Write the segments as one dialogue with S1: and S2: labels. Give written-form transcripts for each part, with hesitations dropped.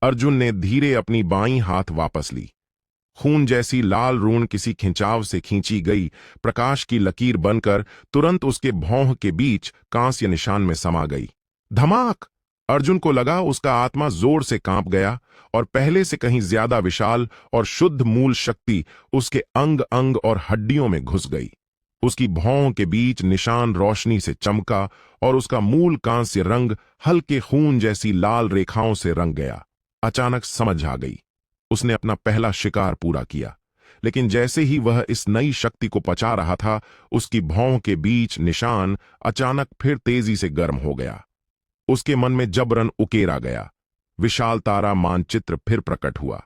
S1: अर्जुन ने धीरे अपनी बाईं हाथ वापस ली। खून जैसी लाल रून किसी खिंचाव से खींची गई प्रकाश की लकीर बनकर तुरंत उसके भौं के बीच कांस्य निशान में समा गई। धमाक! अर्जुन को लगा उसका आत्मा जोर से कांप गया और पहले से कहीं ज्यादा विशाल और शुद्ध मूल शक्ति उसके अंग अंग और हड्डियों में घुस गई। उसकी भौं के बीच निशान रोशनी से चमका और उसका मूल कांस्य रंग हल्के खून जैसी लाल रेखाओं से रंग गया। अचानक समझ आ गई, उसने अपना पहला शिकार पूरा किया। लेकिन जैसे ही वह इस नई शक्ति को पचा रहा था, उसकी भौं के बीच निशान अचानक फिर तेजी से गर्म हो गया। उसके मन में जबरन उकेरा गया। विशाल तारा मानचित्र फिर प्रकट हुआ।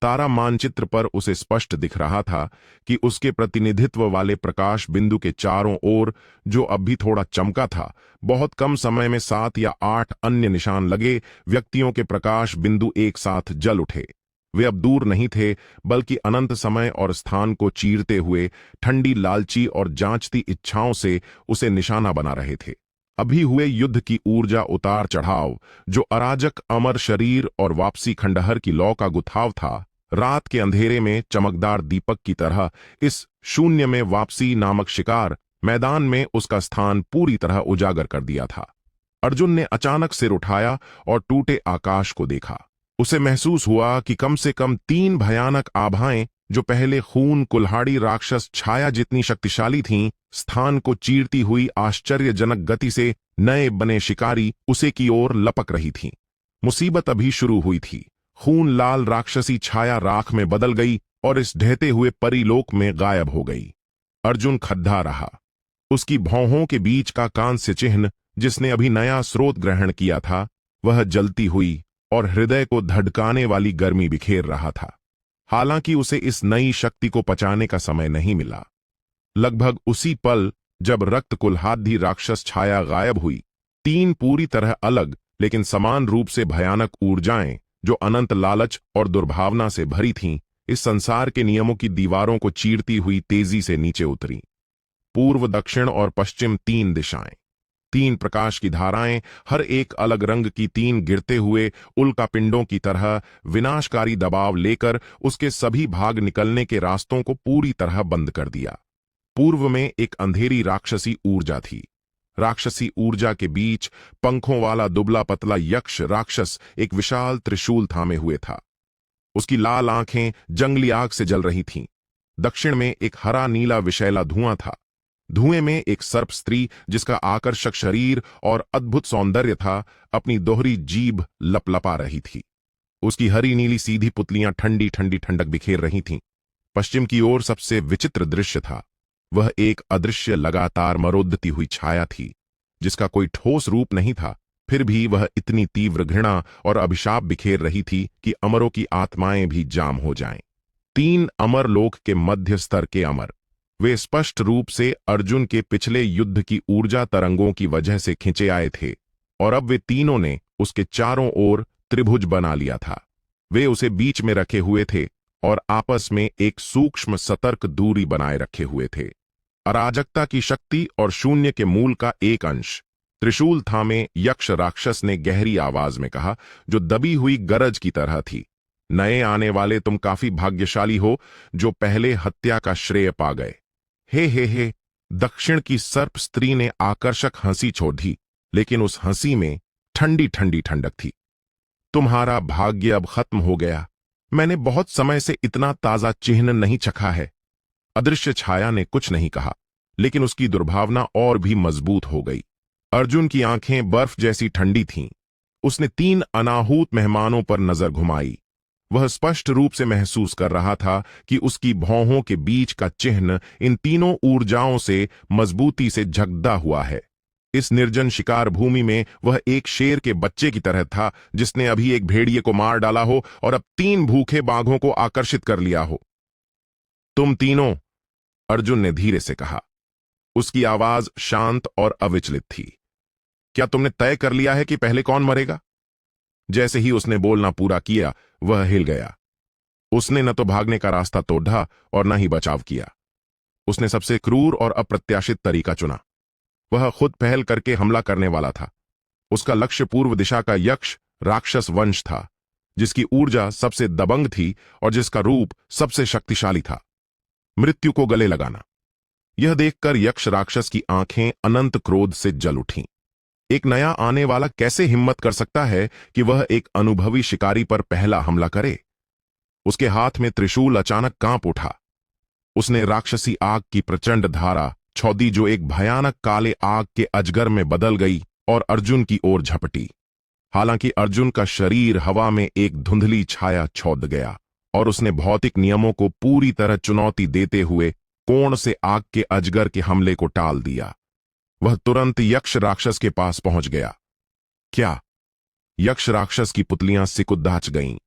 S1: तारा मानचित्र पर उसे स्पष्ट दिख रहा था कि उसके प्रतिनिधित्व वाले प्रकाश बिंदु के चारों ओर, जो अब भी थोड़ा चमका था, बहुत कम समय में 7 या 8 अन्य निशान लगे व्यक्तियों के प्रकाश बिंदु एक साथ जल उठे। वे अब दूर नहीं थे, बल्कि अनंत समय और स्थान को चीरते हुए ठंडी लालची और जांचती इच्छाओं से उसे निशाना बना रहे थे। अभी हुए युद्ध की ऊर्जा उतार चढ़ाव, जो अराजक अमर शरीर और वापसी खंडहर की लौ का गुथाव था, रात के अंधेरे में चमकदार दीपक की तरह इस शून्य में वापसी नामक शिकार मैदान में उसका स्थान पूरी तरह उजागर कर दिया था। अर्जुन ने अचानक सिर उठाया और टूटे आकाश को देखा। उसे महसूस हुआ कि कम से कम 3 भयानक आभाएं, जो पहले खून कुल्हाड़ी राक्षस छाया जितनी शक्तिशाली थीं, स्थान को चीरती हुई आश्चर्यजनक गति से नए बने शिकारी उसे की ओर लपक रही थीं। मुसीबत अभी शुरू हुई थी। खून लाल राक्षसी छाया राख में बदल गई और इस ढहते हुए परीलोक में गायब हो गई। अर्जुन खद्दा रहा। उसकी भौहों के बीच का कांस्य चिन्ह, जिसने अभी नया स्रोत ग्रहण किया था, वह जलती हुई और हृदय को धड़काने वाली गर्मी बिखेर रहा था। हालांकि उसे इस नई शक्ति को पचाने का समय नहीं मिला। लगभग उसी पल जब रक्त कुल्हाड़ी राक्षस छाया गायब हुई, 3 पूरी तरह अलग लेकिन समान रूप से भयानक ऊर्जाएं, जो अनंत लालच और दुर्भावना से भरी थीं, इस संसार के नियमों की दीवारों को चीरती हुई तेजी से नीचे उतरी। पूर्व, दक्षिण और पश्चिम 3 दिशाएं, 3 प्रकाश की धाराएं, हर एक अलग रंग की 3 गिरते हुए उल्कापिंडों की तरह विनाशकारी दबाव लेकर उसके सभी भाग निकलने के रास्तों को पूरी तरह बंद कर दिया। पूर्व में एक अंधेरी राक्षसी ऊर्जा थी। राक्षसी ऊर्जा के बीच पंखों वाला दुबला पतला यक्ष राक्षस एक विशाल त्रिशूल थामे हुए था। उसकी लाल आंखें जंगली आग से जल रही थीं। दक्षिण में एक हरा नीला विषैला धुआं था। धुएं में एक सर्प स्त्री, जिसका आकर्षक शरीर और अद्भुत सौंदर्य था, अपनी दोहरी जीभ लपलपा रही थी। उसकी हरी नीली सीधी पुतलियां ठंडी ठंडी ठंडक बिखेर रही थीं। पश्चिम की ओर सबसे विचित्र दृश्य था। वह एक अदृश्य लगातार मरोदती हुई छाया थी, जिसका कोई ठोस रूप नहीं था, फिर भी वह इतनी तीव्र घृणा और अभिशाप बिखेर रही थी कि अमरों की आत्माएं भी जाम हो जाएं। 3 अमर लोक के मध्य स्तर के अमर, वे स्पष्ट रूप से अर्जुन के पिछले युद्ध की ऊर्जा तरंगों की वजह से खिंचे आए थे, और अब वे तीनों ने उसके चारों ओर त्रिभुज बना लिया था। वे उसे बीच में रखे हुए थे और आपस में एक सूक्ष्म सतर्क दूरी बनाए रखे हुए थे। अराजकता की शक्ति और शून्य के मूल का एक अंश। त्रिशूल थामे यक्ष राक्षस ने गहरी आवाज में कहा, जो दबी हुई गरज की तरह थी, नए आने वाले तुम काफी भाग्यशाली हो, जो पहले हत्या का श्रेय पा गए। हे। दक्षिण की सर्प स्त्री ने आकर्षक हंसी छोड़ दी, लेकिन उस हंसी में ठंडी ठंडी ठंडक थी। तुम्हारा भाग्य अब खत्म हो गया। मैंने बहुत समय से इतना ताजा चिन्ह नहीं चखा है। अदृश्य छाया ने कुछ नहीं कहा, लेकिन उसकी दुर्भावना और भी मजबूत हो गई। अर्जुन की आंखें बर्फ जैसी ठंडी थीं। उसने 3 अनाहूत मेहमानों पर नजर घुमाई। वह स्पष्ट रूप से महसूस कर रहा था कि उसकी भौहों के बीच का चिन्ह इन तीनों ऊर्जाओं से मजबूती से झकदा हुआ है। इस निर्जन शिकार भूमि में वह एक शेर के बच्चे की तरह था, जिसने अभी एक भेड़िए को मार डाला हो और अब 3 भूखे बाघों को आकर्षित कर लिया हो। तुम तीनों, अर्जुन ने धीरे से कहा। उसकी आवाज शांत और अविचलित थी। क्या तुमने तय कर लिया है कि पहले कौन मरेगा? जैसे ही उसने बोलना पूरा किया, वह हिल गया। उसने न तो भागने का रास्ता तोड़ा और न ही बचाव किया। उसने सबसे क्रूर और अप्रत्याशित तरीका चुना। वह खुद पहल करके हमला करने वाला था। उसका लक्ष्य पूर्व दिशा का यक्ष राक्षस वंश था, जिसकी ऊर्जा सबसे दबंग थी और जिसका रूप सबसे शक्तिशाली था, मृत्यु को गले लगाना। यह देखकर यक्ष राक्षस की आंखें अनंत क्रोध से जल उठीं। एक नया आने वाला कैसे हिम्मत कर सकता है कि वह एक अनुभवी शिकारी पर पहला हमला करे? उसके हाथ में त्रिशूल अचानक कांप उठा। उसने राक्षसी आग की प्रचंड धारा छौदी जो एक भयानक काले आग के अजगर में बदल गई और अर्जुन की ओर झपटी। हालांकि अर्जुन का शरीर हवा में एक धुंधली छाया छौद गया और उसने भौतिक नियमों को पूरी तरह चुनौती देते हुए कोण से आग के अजगर के हमले को टाल दिया। वह तुरंत यक्ष राक्षस के पास पहुंच गया। क्या? यक्ष राक्षस की पुतलियां सिकुड़ाच गईं।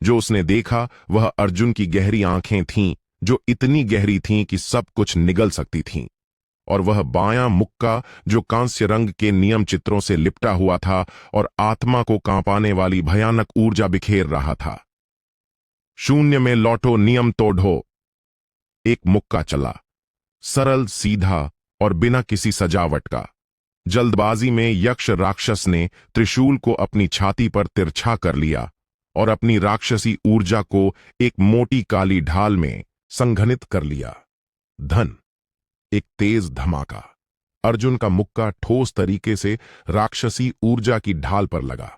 S1: जो उसने देखा वह अर्जुन की गहरी आंखें थीं, जो इतनी गहरी थीं कि सब कुछ निगल सकती थीं, और वह बायां मुक्का जो कांस्य रंग के नियम चित्रों से लिपटा हुआ था और आत्मा को कांपाने वाली भयानक ऊर्जा बिखेर रहा था। शून्य में लौटो, नियम तोड़ो। एक मुक्का चला, सरल, सीधा और बिना किसी सजावट का। जल्दबाजी में यक्ष राक्षस ने त्रिशूल को अपनी छाती पर तिरछा कर लिया और अपनी राक्षसी ऊर्जा को एक मोटी काली ढाल में संघनित कर लिया। धन! एक तेज धमाका। अर्जुन का मुक्का ठोस तरीके से राक्षसी ऊर्जा की ढाल पर लगा।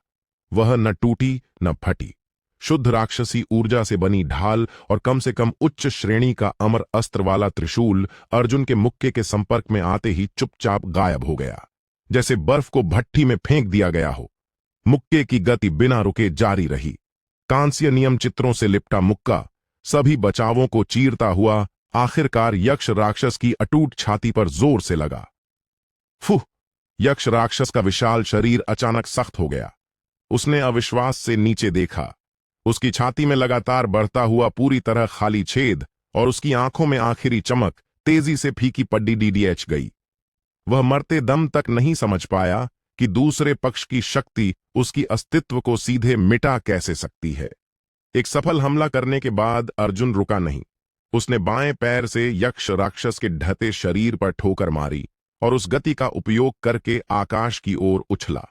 S1: वह न टूटी न फटी। शुद्ध राक्षसी ऊर्जा से बनी ढाल और कम से कम उच्च श्रेणी का अमर अस्त्र वाला त्रिशूल अर्जुन के मुक्के के संपर्क में आते ही चुपचाप गायब हो गया, जैसे बर्फ को भट्ठी में फेंक दिया गया हो। मुक्के की गति बिना रुके जारी रही। कांस्य नियम चित्रों से लिपटा मुक्का सभी बचावों को चीरता हुआ आखिरकार यक्ष राक्षस की अटूट छाती पर जोर से लगा। फुह! यक्ष राक्षस का विशाल शरीर अचानक सख्त हो गया। उसने अविश्वास से नीचे देखा। उसकी छाती में लगातार बढ़ता हुआ पूरी तरह खाली छेद और उसकी आंखों में आखिरी चमक तेजी से फीकी पड्डी डीडीएच गई। वह मरते दम तक नहीं समझ पाया कि दूसरे पक्ष की शक्ति उसकी अस्तित्व को सीधे मिटा कैसे सकती है। एक सफल हमला करने के बाद अर्जुन रुका नहीं। उसने बाएं पैर से यक्ष राक्षस के ढहते शरीर पर ठोकर मारी और उस गति का उपयोग करके आकाश की ओर उछला।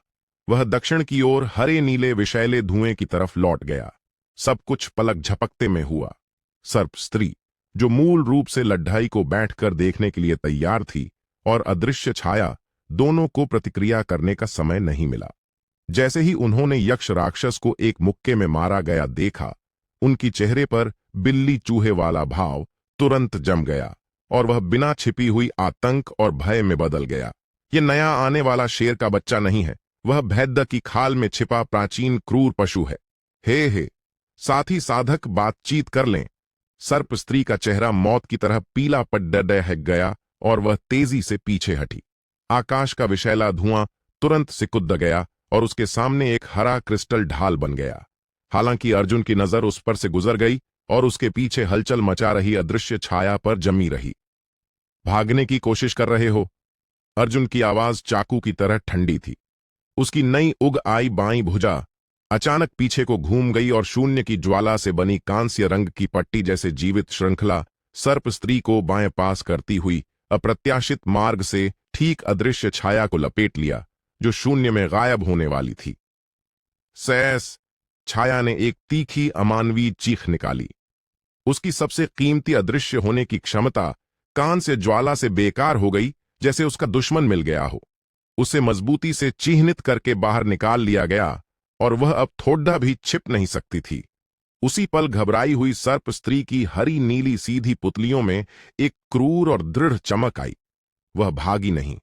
S1: वह दक्षिण की ओर हरे नीले विषैले धुएं की तरफ लौट गया। सब कुछ पलक झपकते में हुआ। सर्प स्त्री, जो मूल रूप से लड्ढाई को बैठकर देखने के लिए तैयार थी, और अदृश्य छाया, दोनों को प्रतिक्रिया करने का समय नहीं मिला। जैसे ही उन्होंने यक्ष राक्षस को एक मुक्के में मारा गया देखा, उनकी चेहरे पर बिल्ली चूहे वाला भाव तुरंत जम गया और वह बिना छिपी हुई आतंक और भय में बदल गया। यह नया आने वाला शेर का बच्चा नहीं है, वह भैद्य की खाल में छिपा प्राचीन क्रूर पशु है। हे! साथी साधक बातचीत कर लें। सर्प स्त्री का चेहरा मौत की तरह पीला पड़ गया और वह तेजी से पीछे हटी। आकाश का विषैला धुआं तुरंत सिकुड़ गया और उसके सामने एक हरा क्रिस्टल ढाल बन गया। हालांकि अर्जुन की नजर उस पर से गुजर गई और उसके पीछे हलचल मचा रही अदृश्य छाया पर जमी रही। भागने की कोशिश कर रहे हो? अर्जुन की आवाज चाकू की तरह ठंडी थी। उसकी नई उग आई बाईं भुजा अचानक पीछे को घूम गई और शून्य की ज्वाला से बनी कांस्य रंग की पट्टी जैसे जीवित श्रृंखला सर्प स्त्री को बाएं पास करती हुई अप्रत्याशित मार्ग से ठीक अदृश्य छाया को लपेट लिया, जो शून्य में गायब होने वाली थी। सैस! छाया ने एक तीखी अमानवीय चीख निकाली। उसकी सबसे कीमती अदृश्य होने की क्षमता कांस्य ज्वाला से बेकार हो गई, जैसे उसका दुश्मन मिल गया हो। उसे मजबूती से चिह्नित करके बाहर निकाल लिया गया और वह अब थोड़ा भी छिप नहीं सकती थी। उसी पल घबराई हुई सर्प स्त्री की हरी नीली सीधी पुतलियों में एक क्रूर और दृढ़ चमक आई। वह भागी नहीं।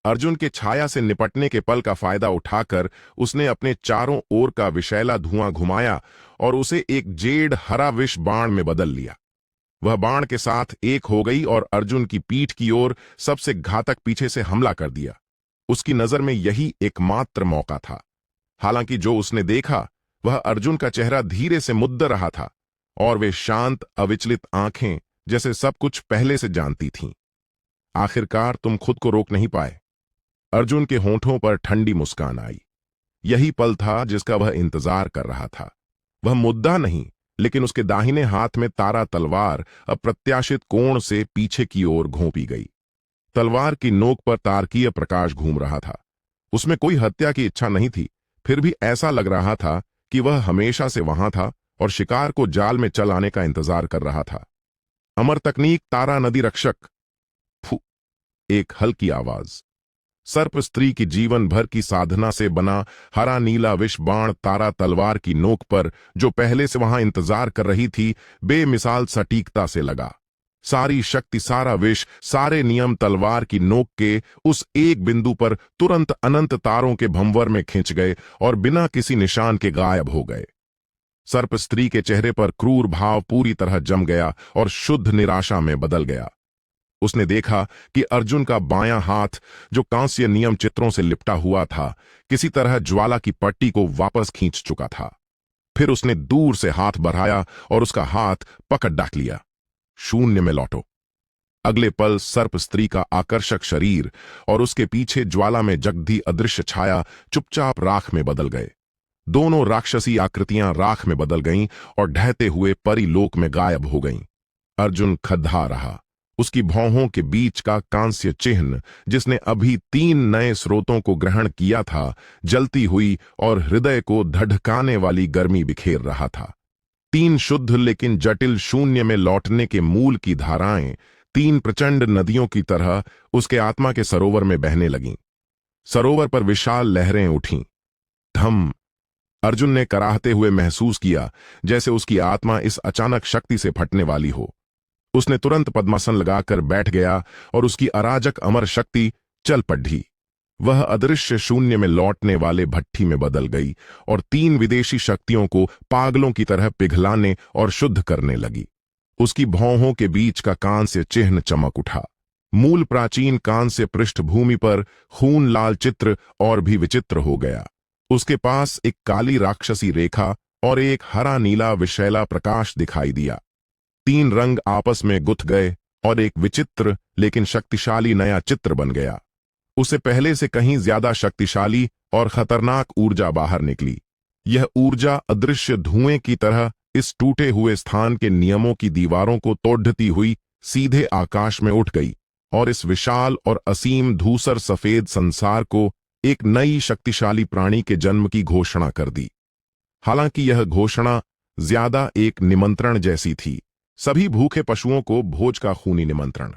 S1: अर्जुन के छाया से निपटने के पल का फायदा उठाकर उसने अपने चारों ओर का विषैला धुआं घुमाया और उसे एक जेड हरा विष बाण में बदल लिया। वह बाण के साथ एक हो गई और अर्जुन की पीठ की ओर सबसे घातक पीछे से हमला कर दिया। उसकी नजर में यही एकमात्र मौका था। हालांकि जो उसने देखा वह अर्जुन का चेहरा धीरे से मुद्दा रहा था और वे शांत अविचलित आंखें जैसे सब कुछ पहले से जानती थीं। आखिरकार तुम खुद को रोक नहीं पाए। अर्जुन के होंठों पर ठंडी मुस्कान आई। यही पल था जिसका वह इंतजार कर रहा था। वह मुद्दा नहीं, लेकिन उसके दाहिने हाथ में तारा तलवार अप्रत्याशित कोण से पीछे की ओर घोंपी गई। तलवार की नोक पर तारकीय प्रकाश घूम रहा था। उसमें कोई हत्या की इच्छा नहीं थी, फिर भी ऐसा लग रहा था कि वह हमेशा से वहां था और शिकार को जाल में चल आने का इंतजार कर रहा था। अमर तकनीक तारा नदी रक्षक। फू, एक हल्की आवाज। सर्प स्त्री की जीवन भर की साधना से बना हरा नीला विष बाण तारा तलवार की नोक पर, जो पहले से वहां इंतजार कर रही थी, बेमिसाल सटीकता से लगा। सारी शक्ति, सारा विष, सारे नियम तलवार की नोक के उस एक बिंदु पर तुरंत अनंत तारों के भंवर में खिंच गए और बिना किसी निशान के गायब हो गए। सर्प स्त्री के चेहरे पर क्रूर भाव पूरी तरह जम गया और शुद्ध निराशा में बदल गया। उसने देखा कि अर्जुन का बायां हाथ, जो कांस्य नियम चित्रों से लिपटा हुआ था, किसी तरह ज्वाला की पट्टी को वापस खींच चुका था। फिर उसने दूर से हाथ बढ़ाया और उसका हाथ पकड़ डाक लिया। शून्य में लौटो। अगले पल सर्प स्त्री का आकर्षक शरीर और उसके पीछे ज्वाला में जगती अदृश्य छाया चुपचाप राख में बदल गए। दोनों राक्षसी आकृतियां राख में बदल गईं और ढहते हुए परिलोक में गायब हो गईं। अर्जुन खद्दा रहा। उसकी भौहों के बीच का कांस्य चिन्ह, जिसने अभी 3 नए स्रोतों को ग्रहण किया था, जलती हुई और हृदय को धड़काने वाली गर्मी बिखेर रहा था। 3 शुद्ध लेकिन जटिल शून्य में लौटने के मूल की धाराएं 3 प्रचंड नदियों की तरह उसके आत्मा के सरोवर में बहने लगीं। सरोवर पर विशाल लहरें उठीं। धम। अर्जुन ने कराहते हुए महसूस किया जैसे उसकी आत्मा इस अचानक शक्ति से फटने वाली हो। उसने तुरंत पद्मासन लगाकर बैठ गया और उसकी अराजक अमर शक्ति चल पड़ी। वह अदृश्य शून्य में लौटने वाले भट्ठी में बदल गई और 3 विदेशी शक्तियों को पागलों की तरह पिघलाने और शुद्ध करने लगी। उसकी भौहों के बीच का कांस्य चिन्ह चमक उठा। मूल प्राचीन कांस्य पृष्ठभूमि पर खून लाल चित्र और भी विचित्र हो गया। उसके पास एक काली राक्षसी रेखा और एक हरा नीला विशैला प्रकाश दिखाई दिया। 3 रंग आपस में गुथ गए और एक विचित्र लेकिन शक्तिशाली नया चित्र बन गया। उसे पहले से कहीं ज्यादा शक्तिशाली और खतरनाक ऊर्जा बाहर निकली। यह ऊर्जा अदृश्य धुएं की तरह इस टूटे हुए स्थान के नियमों की दीवारों को तोड़ती हुई सीधे आकाश में उठ गई और इस विशाल और असीम धूसर सफेद संसार को एक नई शक्तिशाली प्राणी के जन्म की घोषणा कर दी। हालांकि यह घोषणा ज्यादा एक निमंत्रण जैसी थी, सभी भूखे पशुओं को भोज का खूनी निमंत्रण।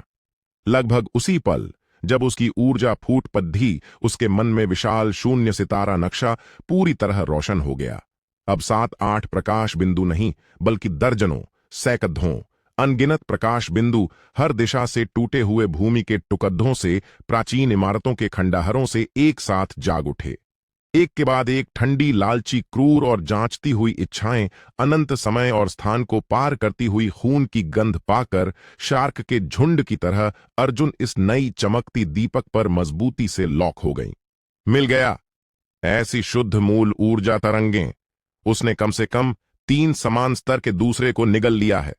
S1: लगभग उसी पल जब उसकी ऊर्जा फूट पड़ी, उसके मन में विशाल शून्य सितारा नक्शा पूरी तरह रोशन हो गया। अब 7-8 प्रकाश बिंदु नहीं, बल्कि दर्जनों, सैकड़ों, अनगिनत प्रकाश बिंदु हर दिशा से टूटे हुए भूमि के टुकड़ों से, प्राचीन इमारतों के खंडहरों से एक साथ जाग उठे। एक के बाद एक ठंडी, लालची, क्रूर और जांचती हुई इच्छाएं अनंत समय और स्थान को पार करती हुई खून की गंध पाकर शार्क के झुंड की तरह अर्जुन इस नई चमकती दीपक पर मजबूती से लॉक हो गई। मिल गया। ऐसी शुद्ध मूल ऊर्जा तरंगें। उसने कम से कम 3 समान स्तर के दूसरे को निगल लिया है।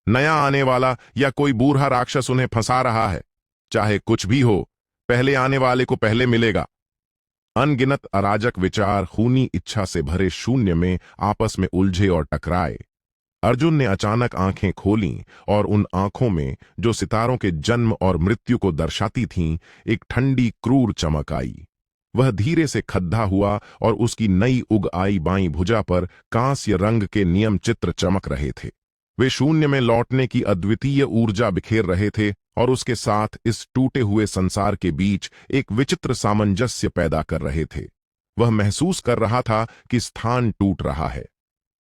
S1: नया आने वाला या कोई बूढ़ा राक्षस उन्हें फंसा रहा है। चाहे कुछ भी हो, पहले आने वाले को पहले मिलेगा। अनगिनत अराजक विचार खूनी इच्छा से भरे शून्य में आपस में उलझे और टकराए। अर्जुन ने अचानक आंखें खोलीं और उन आंखों में, जो सितारों के जन्म और मृत्यु को दर्शाती थीं, एक ठंडी क्रूर चमक आई। वह धीरे से खद्दा हुआ और उसकी नई उग आई बाईं भुजा पर कांस्य रंग के नियम चित्र चमक रहे थे। वे शून्य में लौटने की अद्वितीय ऊर्जा बिखेर रहे थे और उसके साथ इस टूटे हुए संसार के बीच एक विचित्र सामंजस्य पैदा कर रहे थे। वह महसूस कर रहा था कि स्थान टूट रहा है।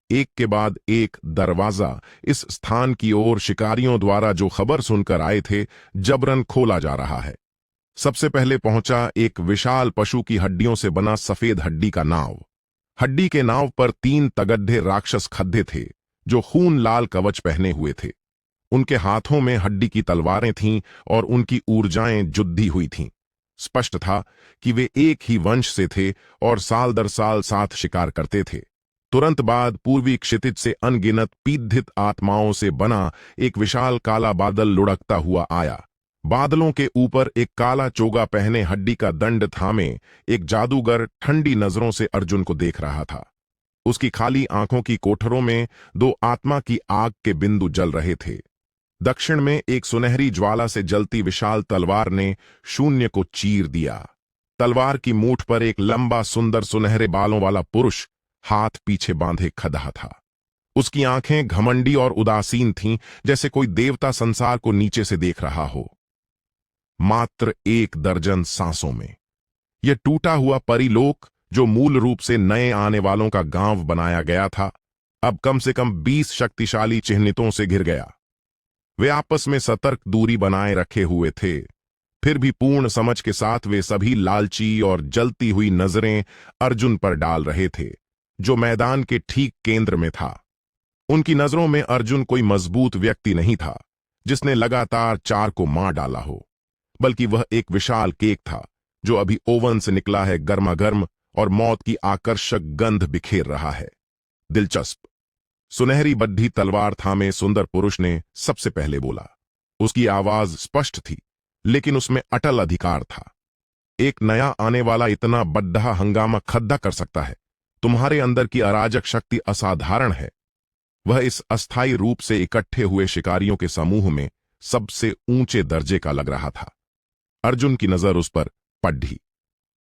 S1: एक के बाद एक दरवाजा इस स्थान की ओर शिकारियों द्वारा जो खबर सुनकर आए थे, जबरन खोला जा रहा है। सबसे पहले पहुंचा एक विशाल पशु की हड्डियों से बना सफेद हड्डी का नाव। हड्डी के नाव पर 3 तगड्ढे राक्षस खद्दे थे, जो खून लाल कवच पहने हुए थे। उनके हाथों में हड्डी की तलवारें थीं और उनकी ऊर्जाएं जुद्धी हुई थीं। स्पष्ट था कि वे एक ही वंश से थे और साल दर साल साथ शिकार करते थे। तुरंत बाद पूर्वी क्षितिज से अनगिनत पीढ़ित आत्माओं से बना एक विशाल काला बादल लुढ़कता हुआ आया। बादलों के ऊपर एक काला चोगा पहने, हड्डी का दंड थामे एक जादूगर ठंडी नजरों से अर्जुन को देख रहा था। उसकी खाली आंखों की कोठरों में 2 आत्मा की आग के बिंदु जल रहे थे। दक्षिण में एक सुनहरी ज्वाला से जलती विशाल तलवार ने शून्य को चीर दिया। तलवार की मूठ पर एक लंबा, सुंदर, सुनहरे बालों वाला पुरुष हाथ पीछे बांधे खड़ा था। उसकी आंखें घमंडी और उदासीन थीं, जैसे कोई देवता संसार को नीचे से देख रहा हो। मात्र 1 दर्जन सांसों में यह टूटा हुआ परिलोक, जो मूल रूप से नए आने वालों का गांव बनाया गया था, अब कम से कम 20 शक्तिशाली चिह्नितों से घिर गया। वे आपस में सतर्क दूरी बनाए रखे हुए थे, फिर भी पूर्ण समझ के साथ वे सभी लालची और जलती हुई नजरें अर्जुन पर डाल रहे थे, जो मैदान के ठीक केंद्र में था। उनकी नजरों में अर्जुन कोई मजबूत व्यक्ति नहीं था जिसने लगातार 4 को मार डाला हो, बल्कि वह एक विशाल केक था जो अभी ओवन से निकला है, गर्मा गर्म, और मौत की आकर्षक गंध बिखेर रहा है। दिलचस्प। सुनहरी बड्ढी तलवार थामे सुंदर पुरुष ने सबसे पहले बोला। उसकी आवाज स्पष्ट थी, लेकिन उसमें अटल अधिकार था। एक नया आने वाला इतना बड्ढा हंगामा खद्दा कर सकता है? तुम्हारे अंदर की अराजक शक्ति असाधारण है। वह इस अस्थायी रूप से इकट्ठे हुए शिकारियों के समूह में सबसे ऊंचे दर्जे का लग रहा था। अर्जुन की नजर उस पर पड़ी।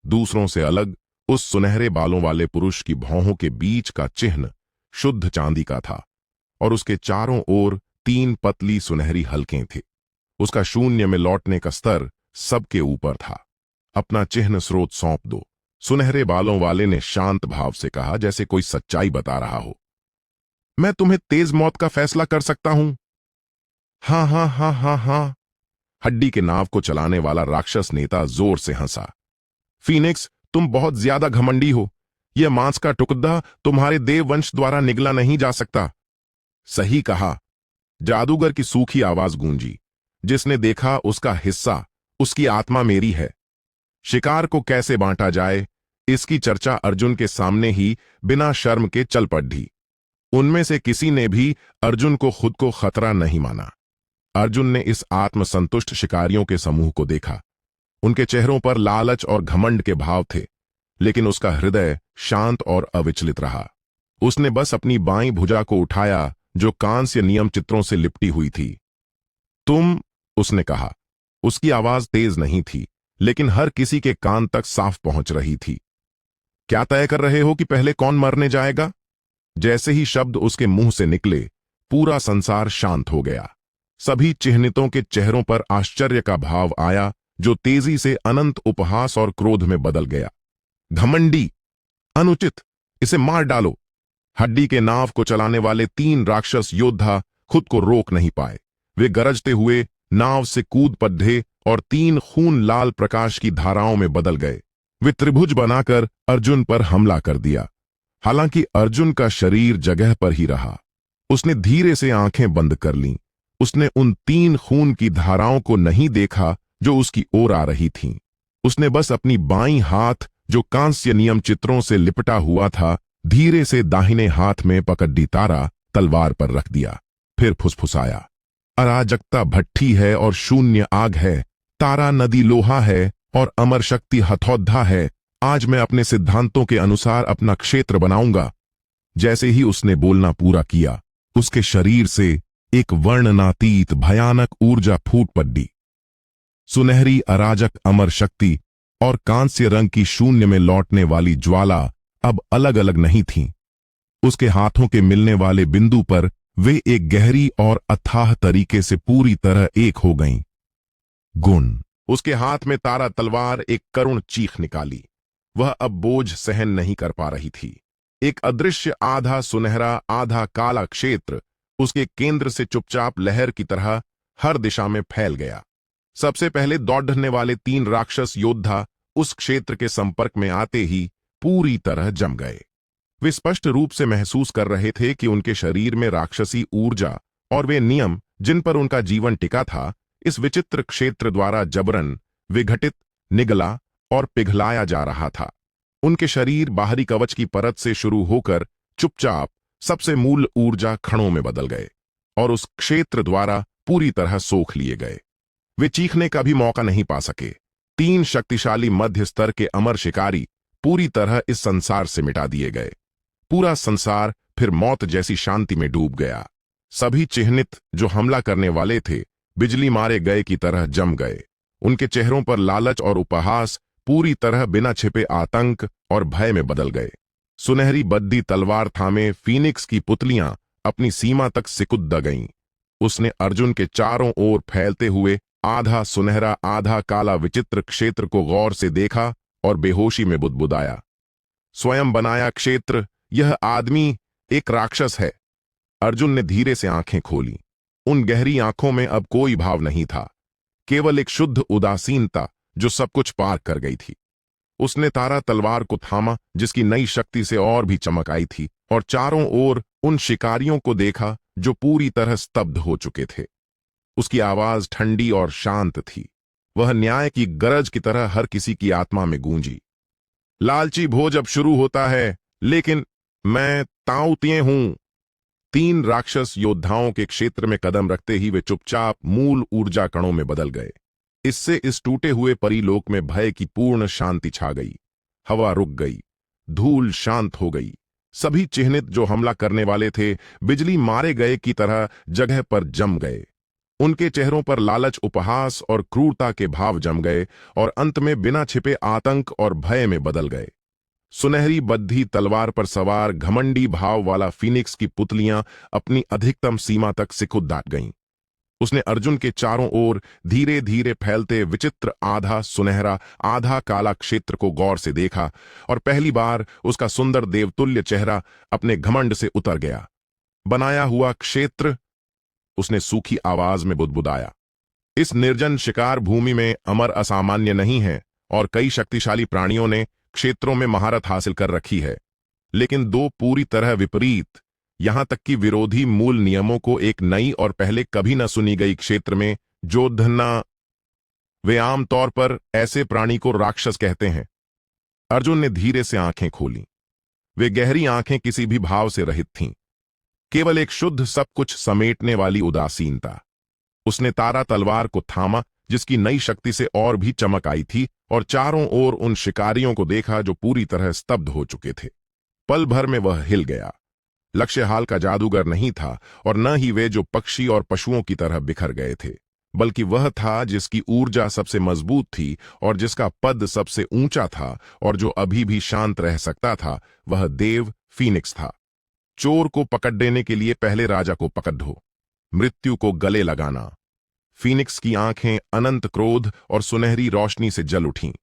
S1: दूसरों से अलग उस सुनहरे बालों वाले पुरुष की भौहों के बीच का चिन्ह शुद्ध चांदी का था, और उसके चारों ओर 3 पतली सुनहरी हलकें थी। उसका शून्य में लौटने का स्तर सबके ऊपर था। अपना चिन्ह स्रोत सौंप दो, सुनहरे बालों वाले ने शांत भाव से कहा, जैसे कोई सच्चाई बता रहा हो। मैं तुम्हें तेज मौत का फैसला कर सकता हूं। हाँ हाँ हाँ हाँ हाँ, हड्डी के नाव को चलाने वाला राक्षस नेता जोर से हंसा। फीनिक्स, तुम बहुत ज्यादा घमंडी हो। यह मांस का टुकड़ा तुम्हारे देव वंश द्वारा निगला नहीं जा सकता। सही कहा, जादूगर की सूखी आवाज गूंजी। जिसने देखा उसका हिस्सा, उसकी आत्मा मेरी है। शिकार को कैसे बांटा जाए, इसकी चर्चा अर्जुन के सामने ही बिना शर्म के चल पड़ी। उनमें से किसी ने भी अर्जुन को खुद को खतरा नहीं माना। अर्जुन ने इस आत्मसंतुष्ट शिकारियों के समूह को देखा। उनके चेहरों पर लालच और घमंड के भाव थे, लेकिन उसका हृदय शांत और अविचलित रहा। उसने बस अपनी बाईं भुजा को उठाया, जो कांस्य नियम चित्रों से लिपटी हुई थी। तुम, उसने कहा। उसकी आवाज तेज नहीं थी, लेकिन हर किसी के कान तक साफ पहुंच रही थी। क्या तय कर रहे हो कि पहले कौन मरने जाएगा? जैसे ही शब्द उसके मुंह से निकले, पूरा संसार शांत हो गया। सभी चिह्नितों के चेहरों पर आश्चर्य का भाव आया, जो तेजी से अनंत उपहास और क्रोध में बदल गया। घमंडी, अनुचित, इसे मार डालो। हड्डी के नाव को चलाने वाले 3 राक्षस योद्धा खुद को रोक नहीं पाए। वे गरजते हुए नाव से कूद पड़े और 3 खून लाल प्रकाश की धाराओं में बदल गए। वे त्रिभुज बनाकर अर्जुन पर हमला कर दिया। हालांकि अर्जुन का शरीर जगह पर ही रहा। उसने धीरे से आंखें बंद कर लीं। उसने उन 3 खून की धाराओं को नहीं देखा जो उसकी ओर आ रही थीं। उसने बस अपनी बाईं हाथ, जो कांस्य नियम चित्रों से लिपटा हुआ था, धीरे से दाहिने हाथ में पकड़ दी तारा तलवार पर रख दिया। फिर फुसफुसाया, अराजकता भट्ठी है और शून्य आग है। तारा नदी लोहा है और अमर शक्ति हथौड़ा है। आज मैं अपने सिद्धांतों के अनुसार अपना क्षेत्र बनाऊंगा। जैसे ही उसने बोलना पूरा किया, उसके शरीर से एक वर्णनातीत भयानक ऊर्जा फूट पड़ी। सुनहरी अराजक अमर शक्ति और कांस्य रंग की शून्य में लौटने वाली ज्वाला अब अलग अलग नहीं थीं। उसके हाथों के मिलने वाले बिंदु पर वे एक गहरी और अथाह तरीके से पूरी तरह एक हो गईं। गुण। उसके हाथ में तारा तलवार एक करुण चीख निकाली। वह अब बोझ सहन नहीं कर पा रही थी। एक अदृश्य आधा सुनहरा आधा काला क्षेत्र उसके केंद्र से चुपचाप लहर की तरह हर दिशा में फैल गया। सबसे पहले दौड़ने वाले 3 राक्षस योद्धा उस क्षेत्र के संपर्क में आते ही पूरी तरह जम गए। वे स्पष्ट रूप से महसूस कर रहे थे कि उनके शरीर में राक्षसी ऊर्जा और वे नियम जिन पर उनका जीवन टिका था, इस विचित्र क्षेत्र द्वारा जबरन विघटित, निगला और पिघलाया जा रहा था। उनके शरीर बाहरी कवच की परत से शुरू होकर चुपचाप सबसे मूल ऊर्जा खणों में बदल गए और उस क्षेत्र द्वारा पूरी तरह सोख लिए गए। वे चीखने का भी मौका नहीं पा सके। 3 शक्तिशाली मध्य स्तर के अमर शिकारी पूरी तरह इस संसार से मिटा दिए गए। पूरा संसार फिर मौत जैसी शांति में डूब गया। सभी चिह्नित जो हमला करने वाले थे, बिजली मारे गए की तरह जम गए। उनके चेहरों पर लालच और उपहास पूरी तरह बिना छिपे आतंक और भय में बदल गए। सुनहरी बद्दी तलवार थामे फीनिक्स की पुतलियां अपनी सीमा तक सिकुड़ गईं। उसने अर्जुन के चारों ओर फैलते हुए आधा सुनहरा आधा काला विचित्र क्षेत्र को गौर से देखा और बेहोशी में बुदबुदाया, स्वयं बनाया क्षेत्र, यह आदमी एक राक्षस है। अर्जुन ने धीरे से आंखें खोली। उन गहरी आंखों में अब कोई भाव नहीं था, केवल एक शुद्ध उदासीनता जो सब कुछ पार कर गई थी। उसने तारा तलवार को थामा जिसकी नई शक्ति से और भी चमक आई थी, और चारों ओर उन शिकारियों को देखा जो पूरी तरह स्तब्ध हो चुके थे। उसकी आवाज ठंडी और शांत थी, वह न्याय की गरज की तरह हर किसी की आत्मा में गूंजी। लालची भोज अब शुरू होता है, लेकिन मैं ताऊतिये हूं। 3 राक्षस योद्धाओं के क्षेत्र में कदम रखते ही वे चुपचाप मूल ऊर्जा कणों में बदल गए। इससे इस टूटे हुए परीलोक में भय की पूर्ण शांति छा गई। हवा रुक गई, धूल शांत हो गई। सभी चिह्नित जो हमला करने वाले थे बिजली मारे गए की तरह जगह पर जम गए। उनके चेहरों पर लालच, उपहास और क्रूरता के भाव जम गए और अंत में बिना छिपे आतंक और भय में बदल गए। सुनहरी बद्धी तलवार पर सवार घमंडी भाव वाला फीनिक्स की पुतलियां अपनी अधिकतम सीमा तक सिकुड़ गईं। उसने अर्जुन के चारों ओर धीरे धीरे फैलते विचित्र आधा सुनहरा आधा काला क्षेत्र को गौर से देखा, और पहली बार उसका सुंदर देवतुल्य चेहरा अपने घमंड से उतर गया। बनाया हुआ क्षेत्र, उसने सूखी आवाज में बुदबुदाया। इस निर्जन शिकार भूमि में अमर असामान्य नहीं है, और कई शक्तिशाली प्राणियों ने क्षेत्रों में महारत हासिल कर रखी है, लेकिन 2 पूरी तरह विपरीत, यहां तक कि विरोधी मूल नियमों को एक नई और पहले कभी न सुनी गई क्षेत्र में जोधना। वे आमतौर पर ऐसे प्राणी को राक्षस कहते हैं। अर्जुन ने धीरे से आंखें खोली। वे गहरी आंखें किसी भी भाव से रहित थीं, केवल एक शुद्ध सब कुछ समेटने वाली उदासीनता। उसने तारा तलवार को थामा जिसकी नई शक्ति से और भी चमक आई थी, और चारों ओर उन शिकारियों को देखा जो पूरी तरह स्तब्ध हो चुके थे। पल भर में वह हिल गया। लक्ष्य हाल का जादूगर नहीं था, और न ही वे जो पक्षी और पशुओं की तरह बिखर गए थे, बल्कि वह था जिसकी ऊर्जा सबसे मजबूत थी और जिसका पद सबसे ऊंचा था, और जो अभी भी शांत रह सकता था। वह देव फीनिक्स था। चोर को पकड़ देने के लिए पहले राजा को पकड़ दो, मृत्यु को गले लगाना। फीनिक्स की आंखें अनंत क्रोध और सुनहरी रोशनी से जल उठीं।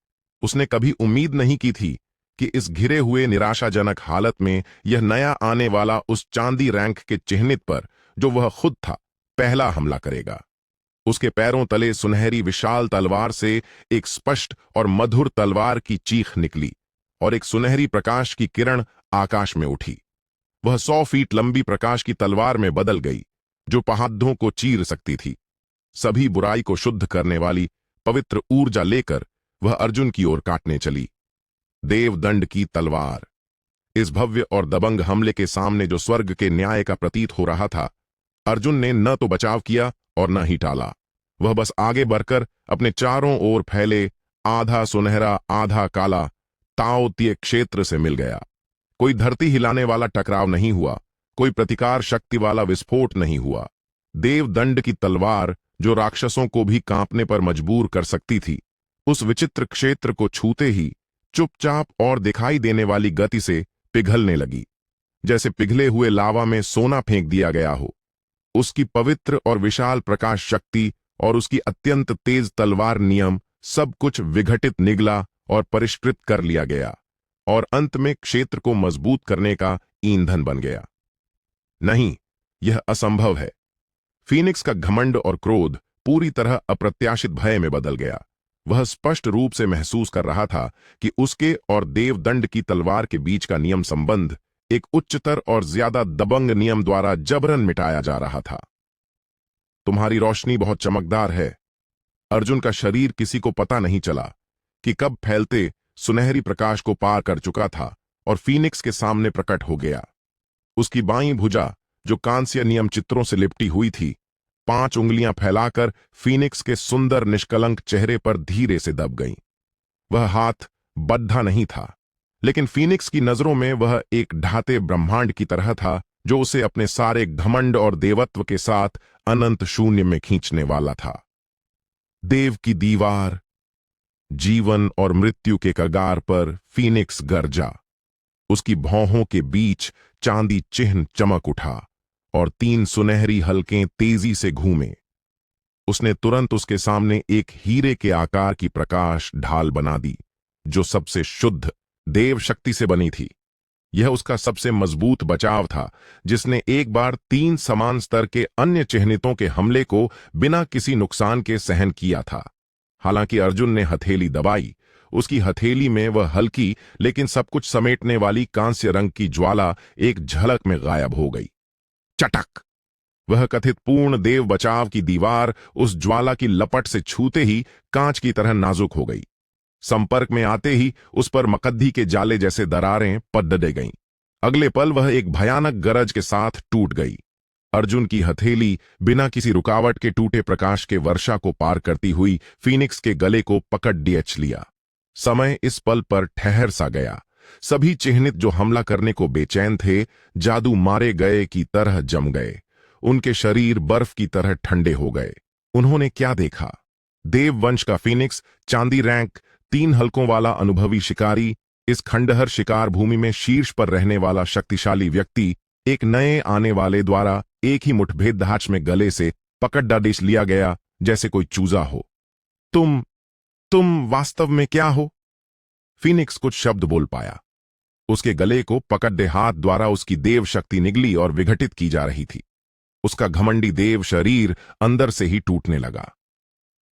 S1: उसने कभी उम्मीद नहीं की थी कि इस घिरे हुए निराशाजनक हालत में यह नया आने वाला उस चांदी रैंक के चिह्नित पर, जो वह खुद था, पहला हमला करेगा। उसके पैरों तले सुनहरी विशाल तलवार से एक स्पष्ट और मधुर तलवार की चीख निकली, और एक सुनहरी प्रकाश की किरण आकाश में उठी। वह 100 फीट लंबी प्रकाश की तलवार में बदल गई, जो पहाड़ों को चीर सकती थी। सभी बुराई को शुद्ध करने वाली पवित्र ऊर्जा लेकर वह अर्जुन की ओर काटने चली। देवदंड की तलवार। इस भव्य और दबंग हमले के सामने, जो स्वर्ग के न्याय का प्रतीत हो रहा था, अर्जुन ने न तो बचाव किया और न ही टाला। वह बस आगे बढ़कर अपने चारों ओर फैले आधा सुनहरा आधा काला ताओतीय क्षेत्र से मिल गया। कोई धरती हिलाने वाला टकराव नहीं हुआ, कोई प्रतिकार शक्ति वाला विस्फोट नहीं हुआ। देवदंड की तलवार, जो राक्षसों को भी कांपने पर मजबूर कर सकती थी, उस विचित्र क्षेत्र को छूते ही चुपचाप और दिखाई देने वाली गति से पिघलने लगी, जैसे पिघले हुए लावा में सोना फेंक दिया गया हो। उसकी पवित्र और विशाल प्रकाश शक्ति और उसकी अत्यंत तेज तलवार नियम सब कुछ विघटित निगला और परिष्कृत कर लिया गया, और अंत में क्षेत्र को मजबूत करने का ईंधन बन गया। नहीं, यह असंभव है। फीनिक्स का घमंड और क्रोध पूरी तरह अप्रत्याशित भय में बदल गया। वह स्पष्ट रूप से महसूस कर रहा था कि उसके और देवदंड की तलवार के बीच का नियम संबंध एक उच्चतर और ज्यादा दबंग नियम द्वारा जबरन मिटाया जा रहा था। तुम्हारी रोशनी बहुत चमकदार है। अर्जुन का शरीर किसी को पता नहीं चला कि कब फैलते सुनहरी प्रकाश को पार कर चुका था और फीनिक्स के सामने प्रकट हो गया। उसकी बाईं भुजा, जो कांस्य नियम चित्रों से लिपटी हुई थी, 5 उंगलियां फैलाकर फीनिक्स के सुंदर निष्कलंक चेहरे पर धीरे से दब गईं। वह हाथ बद्धा नहीं था, लेकिन फीनिक्स की नजरों में वह एक ढाते ब्रह्मांड की तरह था, जो उसे अपने सारे घमंड और देवत्व के साथ अनंत शून्य में खींचने वाला था। देव की दीवार। जीवन और मृत्यु के कगार पर फीनिक्स गरजा। उसकी भौहों के बीच चांदी चिन्ह चमक उठा और 3 सुनहरी हलकें तेजी से घूमे। उसने तुरंत उसके सामने एक हीरे के आकार की प्रकाश ढाल बना दी, जो सबसे शुद्ध देव शक्ति से बनी थी। यह उसका सबसे मजबूत बचाव था, जिसने एक बार 3 समान स्तर के अन्य चिह्नितों के हमले को बिना किसी नुकसान के सहन किया था। हालांकि अर्जुन ने हथेली दबाई, उसकी हथेली में वह हल्की लेकिन सब कुछ समेटने वाली कांस्य रंग की ज्वाला एक झलक में गायब हो गई। चटक! वह कथित पूर्ण देव बचाव की दीवार उस ज्वाला की लपट से छूते ही कांच की तरह नाजुक हो गई। संपर्क में आते ही उस पर मकद्दी के जाले जैसे दरारें पडने गईं। अगले पल वह एक भयानक गरज के साथ टूट गई। अर्जुन की हथेली बिना किसी रुकावट के टूटे प्रकाश के वर्षा को पार करती हुई फीनिक्स के गले को पकड़ डेच लिया। समय इस पल पर ठहर सा गया। सभी चिह्नित जो हमला करने को बेचैन थे, जादू मारे गए की तरह जम गए। उनके शरीर बर्फ की तरह ठंडे हो गए। उन्होंने क्या देखा? देववंश का फीनिक्स, चांदी रैंक, 3 हलकों वाला अनुभवी शिकारी, इस खंडहर शिकार भूमि में शीर्ष पर रहने वाला शक्तिशाली व्यक्ति, एक नए आने वाले द्वारा एक ही मुठभेड़ धाच में गले से पकड़ डाडिश लिया गया जैसे कोई चूजा हो। तुम वास्तव में क्या हो? फीनिक्स कुछ शब्द बोल पाया। उसके गले को पकड़े हाथ द्वारा उसकी देव शक्ति निगली और विघटित की जा रही थी। उसका घमंडी देव शरीर अंदर से ही टूटने लगा।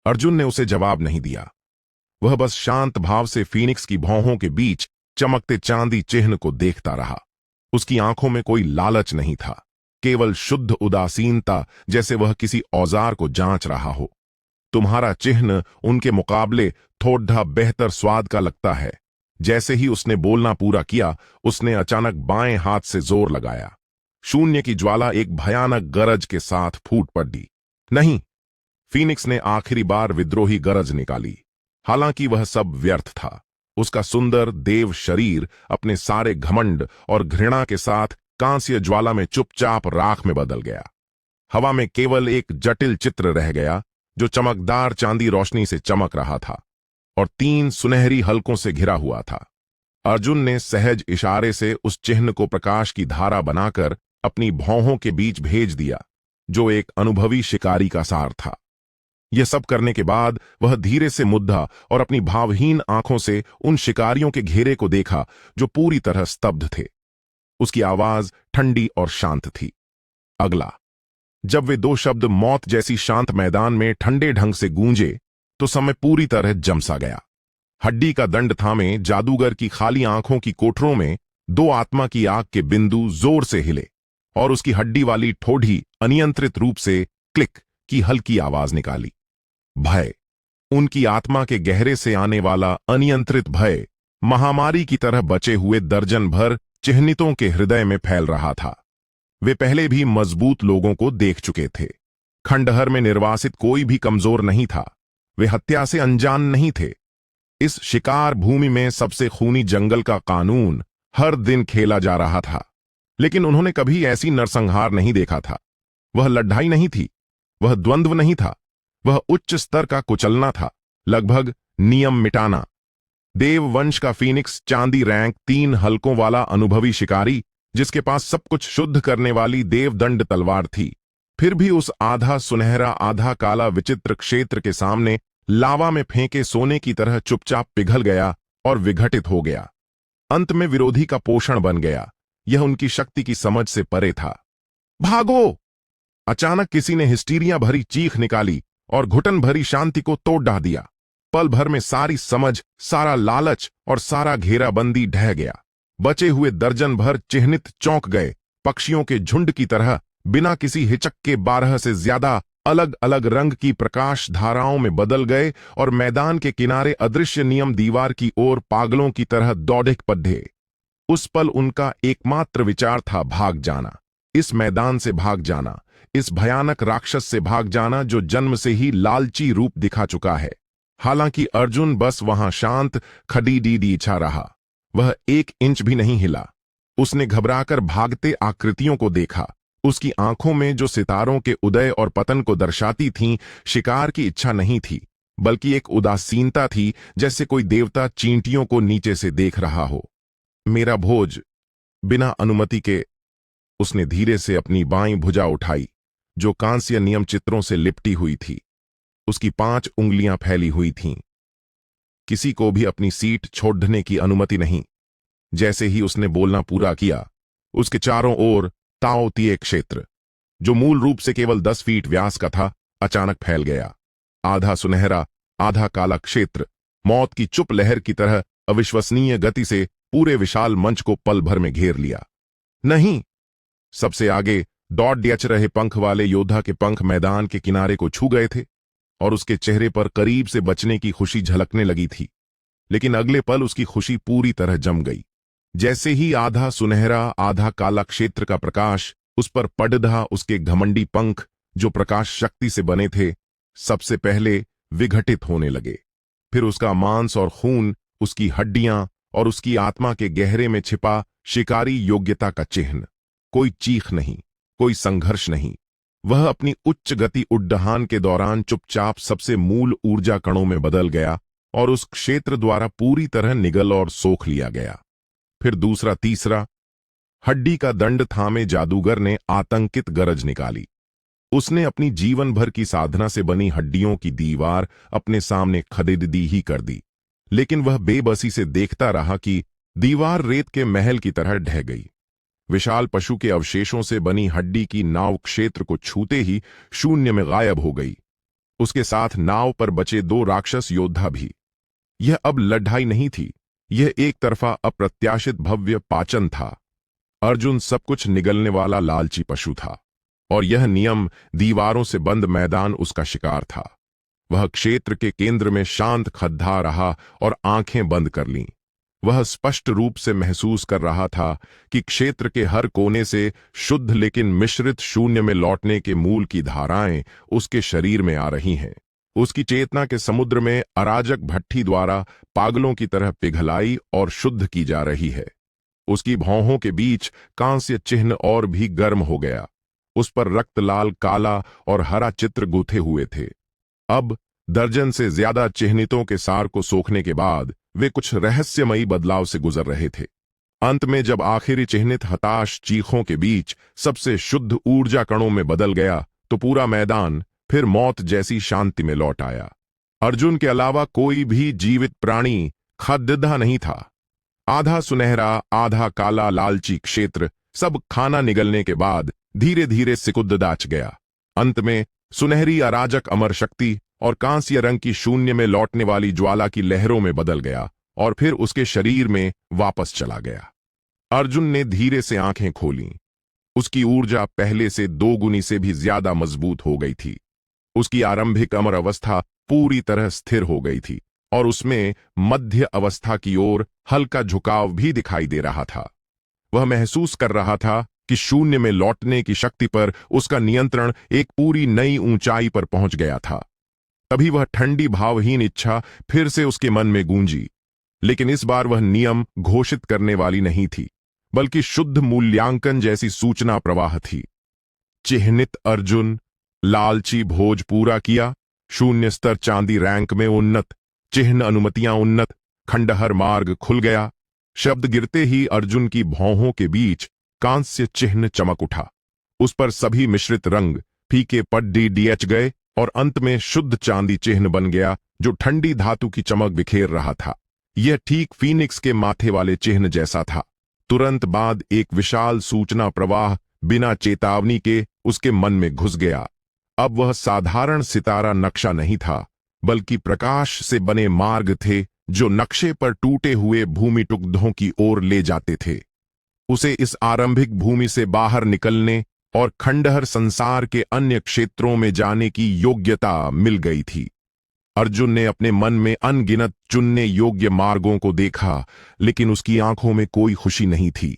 S1: अर्जुन ने उसे जवाब नहीं दिया। वह बस शांत भाव से फीनिक्स की भौहों के बीच चमकते चांदी चिन्ह को देखता रहा। उसकी आंखों में कोई लालच नहीं था, केवल शुद्ध उदासीनता, जैसे वह किसी औजार को जांच रहा हो। तुम्हारा चिन्ह उनके मुकाबले थोड़ा बेहतर स्वाद का लगता है। जैसे ही उसने बोलना पूरा किया, उसने अचानक बाएं हाथ से जोर लगाया। शून्य की ज्वाला एक भयानक गरज के साथ फूट पड़ी। नहीं, फीनिक्स ने आखिरी बार विद्रोही गरज निकाली। हालांकि वह सब व्यर्थ था। उसका सुंदर देव शरीर अपने सारे घमंड और घृणा के साथ कांस्य ज्वाला में चुपचाप राख में बदल गया। हवा में केवल एक जटिल चित्र रह गया, जो चमकदार चांदी रोशनी से चमक रहा था और 3 सुनहरी हलकों से घिरा हुआ था। अर्जुन ने सहज इशारे से उस चिन्ह को प्रकाश की धारा बनाकर अपनी भौहों के बीच भेज दिया, जो एक अनुभवी शिकारी का सार था। यह सब करने के बाद वह धीरे से मुद्दा और अपनी भावहीन आंखों से उन शिकारियों के घेरे को देखा जो पूरी तरह स्तब्ध थे। उसकी आवाज ठंडी और शांत थी। अगला। जब वे 2 शब्द मौत जैसी शांत मैदान में ठंडे ढंग से गूंजे, तो समय पूरी तरह जमसा गया। हड्डी का दंड थामे जादूगर की खाली आंखों की कोठरों में 2 आत्मा की आग के बिंदु जोर से हिले और उसकी हड्डी वाली ठोड़ी अनियंत्रित रूप से क्लिक की हल्की आवाज निकाली। भय, उनकी आत्मा के गहरे से आने वाला अनियंत्रित भय, महामारी की तरह बचे हुए दर्जन भर चिह्नितों के हृदय में फैल रहा था। वे पहले भी मजबूत लोगों को देख चुके थे। खंडहर में निर्वासित कोई भी कमजोर नहीं था। वे हत्या से अनजान नहीं थे। इस शिकार भूमि में सबसे खूनी जंगल का कानून हर दिन खेला जा रहा था, लेकिन उन्होंने कभी ऐसी नरसंहार नहीं देखा था। वह लड़ाई नहीं थी, वह द्वंद्व नहीं था, वह उच्च स्तर का कुचलना था, लगभग नियम मिटाना। देववंश का फीनिक्स, चांदी रैंक, 3 हलकों वाला अनुभवी शिकारी, जिसके पास सब कुछ शुद्ध करने वाली देवदंड तलवार थी, फिर भी उस आधा सुनहरा आधा काला विचित्र क्षेत्र के सामने लावा में फेंके सोने की तरह चुपचाप पिघल गया और विघटित हो गया। अंत में विरोधी का पोषण बन गया। यह उनकी शक्ति की समझ से परे था। भागो! अचानक किसी ने हिस्टीरिया भरी चीख निकाली और घुटन भरी शांति को तोड़ ढा दिया। पल भर में सारी समझ, सारा लालच और सारा घेराबंदी ढह गया। बचे हुए दर्जन भर चिह्नित चौंक गए। पक्षियों के झुंड की तरह बिना किसी हिचक के 12 से ज्यादा अलग अलग रंग की प्रकाश धाराओं में बदल गए और मैदान के किनारे अदृश्य नियम दीवार की ओर पागलों की तरह दौड़े पढ़े। उस पल उनका एकमात्र विचार था भाग जाना, इस मैदान से भाग जाना, इस भयानक राक्षस से भाग जाना जो जन्म से ही लालची रूप दिखा चुका है। हालांकि अर्जुन बस वहां शांत खड़ी छा रहा। वह 1 इंच भी नहीं हिला। उसने घबराकर भागते आकृतियों को देखा। उसकी आंखों में जो सितारों के उदय और पतन को दर्शाती थीं, शिकार की इच्छा नहीं थी, बल्कि एक उदासीनता थी, जैसे कोई देवता चींटियों को नीचे से देख रहा हो। मेरा भोज। बिना अनुमति के उसने धीरे से अपनी बाईं भुजा उठाई, जो कांस्य नियम चित्रों से लिपटी हुई थी। उसकी 5 उंगलियां फैली हुई थीं। किसी को भी अपनी सीट छोड़ने की अनुमति नहीं। जैसे ही उसने बोलना पूरा किया, उसके चारों ओर ताओतीय क्षेत्र, जो मूल रूप से केवल 10 फीट व्यास का था, अचानक फैल गया। आधा सुनहरा, आधा काला क्षेत्र मौत की चुप लहर की तरह अविश्वसनीय गति से पूरे विशाल मंच को पल भर में घेर लिया। नहीं, सबसे आगे दौड़ डच रहे पंख वाले योद्धा के पंख मैदान के किनारे को छू गए थे और उसके चेहरे पर करीब से बचने की खुशी झलकने लगी थी। लेकिन अगले पल उसकी खुशी पूरी तरह जम गई। जैसे ही आधा सुनहरा आधा काला क्षेत्र का प्रकाश उस पर पड़धा, उसके घमंडी पंख, जो प्रकाश शक्ति से बने थे, सबसे पहले विघटित होने लगे। फिर उसका मांस और खून, उसकी हड्डियां और उसकी आत्मा के गहरे में छिपा शिकारी योग्यता का चिन्ह। कोई चीख नहीं, कोई संघर्ष नहीं। वह अपनी उच्च गति उड्डयन के दौरान चुपचाप सबसे मूल ऊर्जा कणों में बदल गया और उस क्षेत्र द्वारा पूरी तरह निगल और सोख लिया गया। फिर दूसरा, तीसरा। हड्डी का दंड थामे जादूगर ने आतंकित गरज निकाली। उसने अपनी जीवन भर की साधना से बनी हड्डियों की दीवार अपने सामने खदेड़ ही कर दी। लेकिन वह बेबसी से देखता रहा कि दीवार रेत के महल की तरह ढह गई। विशाल पशु के अवशेषों से बनी हड्डी की नाव क्षेत्र को छूते ही शून्य में गायब हो गई। उसके साथ नाव पर बचे 2 राक्षस योद्धा भी। यह अब लड़ाई नहीं थी, यह एक तरफा अप्रत्याशित भव्य पाचन था। अर्जुन सब कुछ निगलने वाला लालची पशु था, और यह नियम दीवारों से बंद मैदान उसका शिकार था। वह क्षेत्र के केंद्र में शांत खद्दा रहा और आंखें बंद कर लीं। वह स्पष्ट रूप से महसूस कर रहा था कि क्षेत्र के हर कोने से शुद्ध लेकिन मिश्रित शून्य में लौटने के मूल की धाराएं उसके शरीर में आ रही हैं। उसकी चेतना के समुद्र में अराजक भट्ठी द्वारा पागलों की तरह पिघलाई और शुद्ध की जा रही है। उसकी भौहों के बीच कांस्य चिन्ह और भी गर्म हो गया। उस पर रक्त लाल, काला और हरा चित्र गूंथे हुए थे। अब दर्जन से ज्यादा चिह्नितों के सार को सोखने के बाद वे कुछ रहस्यमयी बदलाव से गुजर रहे थे। अंत में जब आखिरी चिह्नित हताश चीखों के बीच सबसे शुद्ध ऊर्जा कणों में बदल गया, तो पूरा मैदान फिर मौत जैसी शांति में लौट आया। अर्जुन के अलावा कोई भी जीवित प्राणी खद्दा नहीं था। आधा सुनहरा, आधा काला लालची क्षेत्र सब खाना निगलने के बाद धीरे धीरे सिकुड़दाच गया। अंत में सुनहरी अराजक अमर शक्ति और कांस्य रंग की शून्य में लौटने वाली ज्वाला की लहरों में बदल गया और फिर उसके शरीर में वापस चला गया। अर्जुन ने धीरे से आंखें खोलीं। उसकी ऊर्जा पहले से 2 गुनी से भी ज्यादा मजबूत हो गई थी। उसकी आरंभिक अमर अवस्था पूरी तरह स्थिर हो गई थी और उसमें मध्य अवस्था की ओर हल्का झुकाव भी दिखाई दे रहा था। वह महसूस कर रहा था कि शून्य में लौटने की शक्ति पर उसका नियंत्रण एक पूरी नई ऊंचाई पर पहुंच गया था। तभी वह ठंडी भावहीन इच्छा फिर से उसके मन में गूंजी। लेकिन इस बार वह नियम घोषित करने वाली नहीं थी, बल्कि शुद्ध मूल्यांकन जैसी सूचना प्रवाह थी। चिह्नित अर्जुन, लालची भोज पूरा किया, शून्य स्तर चांदी रैंक में उन्नत, चिह्न अनुमतियां उन्नत, खंडहर मार्ग खुल गया। शब्द गिरते ही अर्जुन की भौहों के बीच कांस्य चिन्ह चमक उठा। उस पर सभी मिश्रित रंग फीके पड्डी डीएच गए और अंत में शुद्ध चांदी चिन्ह बन गया, जो ठंडी धातु की चमक बिखेर रहा था। यह ठीक फीनिक्स के माथे वाले चिन्ह जैसा था। तुरंत बाद एक विशाल सूचना प्रवाह बिना चेतावनी के उसके मन में घुस गया। अब वह साधारण सितारा नक्शा नहीं था, बल्कि प्रकाश से बने मार्ग थे जो नक्शे पर टूटे हुए भूमि टुकड़ों की ओर ले जाते थे। उसे इस आरंभिक भूमि से बाहर निकलने और खंडहर संसार के अन्य क्षेत्रों में जाने की योग्यता मिल गई थी। अर्जुन ने अपने मन में अनगिनत चुनने योग्य मार्गों को देखा, लेकिन उसकी आंखों में कोई खुशी नहीं थी।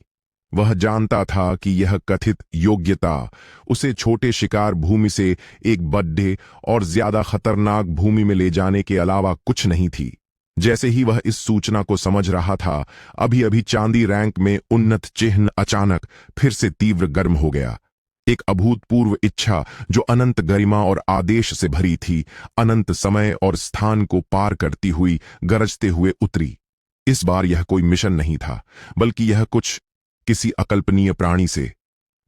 S1: वह जानता था कि यह कथित योग्यता उसे छोटे शिकार भूमि से एक बड़े और ज्यादा खतरनाक भूमि में ले जाने के अलावा कुछ नहीं थी। जैसे ही वह इस सूचना को समझ रहा था, अभी अभी चांदी रैंक में उन्नत चिन्ह अचानक फिर से तीव्र गर्म हो गया। एक अभूतपूर्व इच्छा जो अनंत गरिमा और आदेश से भरी थी, अनंत समय और स्थान को पार करती हुई गरजते हुए उतरी। इस बार यह कोई मिशन नहीं था, बल्कि यह कुछ किसी अकल्पनीय प्राणी से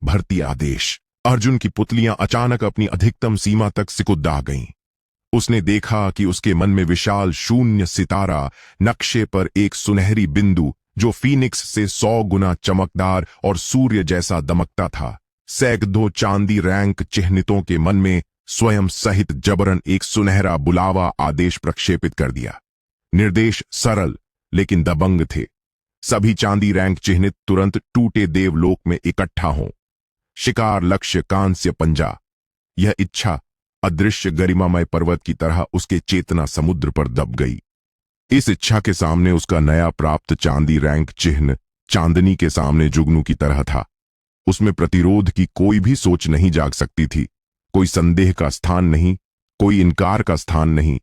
S1: भर्ती आदेश। अर्जुन की पुतलियां अचानक अपनी अधिकतम सीमा तक सिकुड़ गईं। उसने देखा कि उसके मन में विशाल शून्य सितारा नक्शे पर एक सुनहरी बिंदु जो फीनिक्स से 100 गुना चमकदार और सूर्य जैसा दमकता था। सैकड़ों चांदी रैंक चिह्नितों के मन में स्वयं सहित जबरन एक सुनहरा बुलावा आदेश प्रक्षेपित कर दिया। निर्देश सरल लेकिन दबंग थे। सभी चांदी रैंक चिह्नित तुरंत टूटे देवलोक में इकट्ठा हों। शिकार लक्ष्य कांस्य पंजा। यह इच्छा अदृश्य गरिमामय पर्वत की तरह उसके चेतना समुद्र पर दब गई। इस इच्छा के सामने उसका नया प्राप्त चांदी रैंक चिन्ह चांदनी के सामने जुगनू की तरह था। उसमें प्रतिरोध की कोई भी सोच नहीं जाग सकती थी। कोई संदेह का स्थान नहीं, कोई इनकार का स्थान नहीं।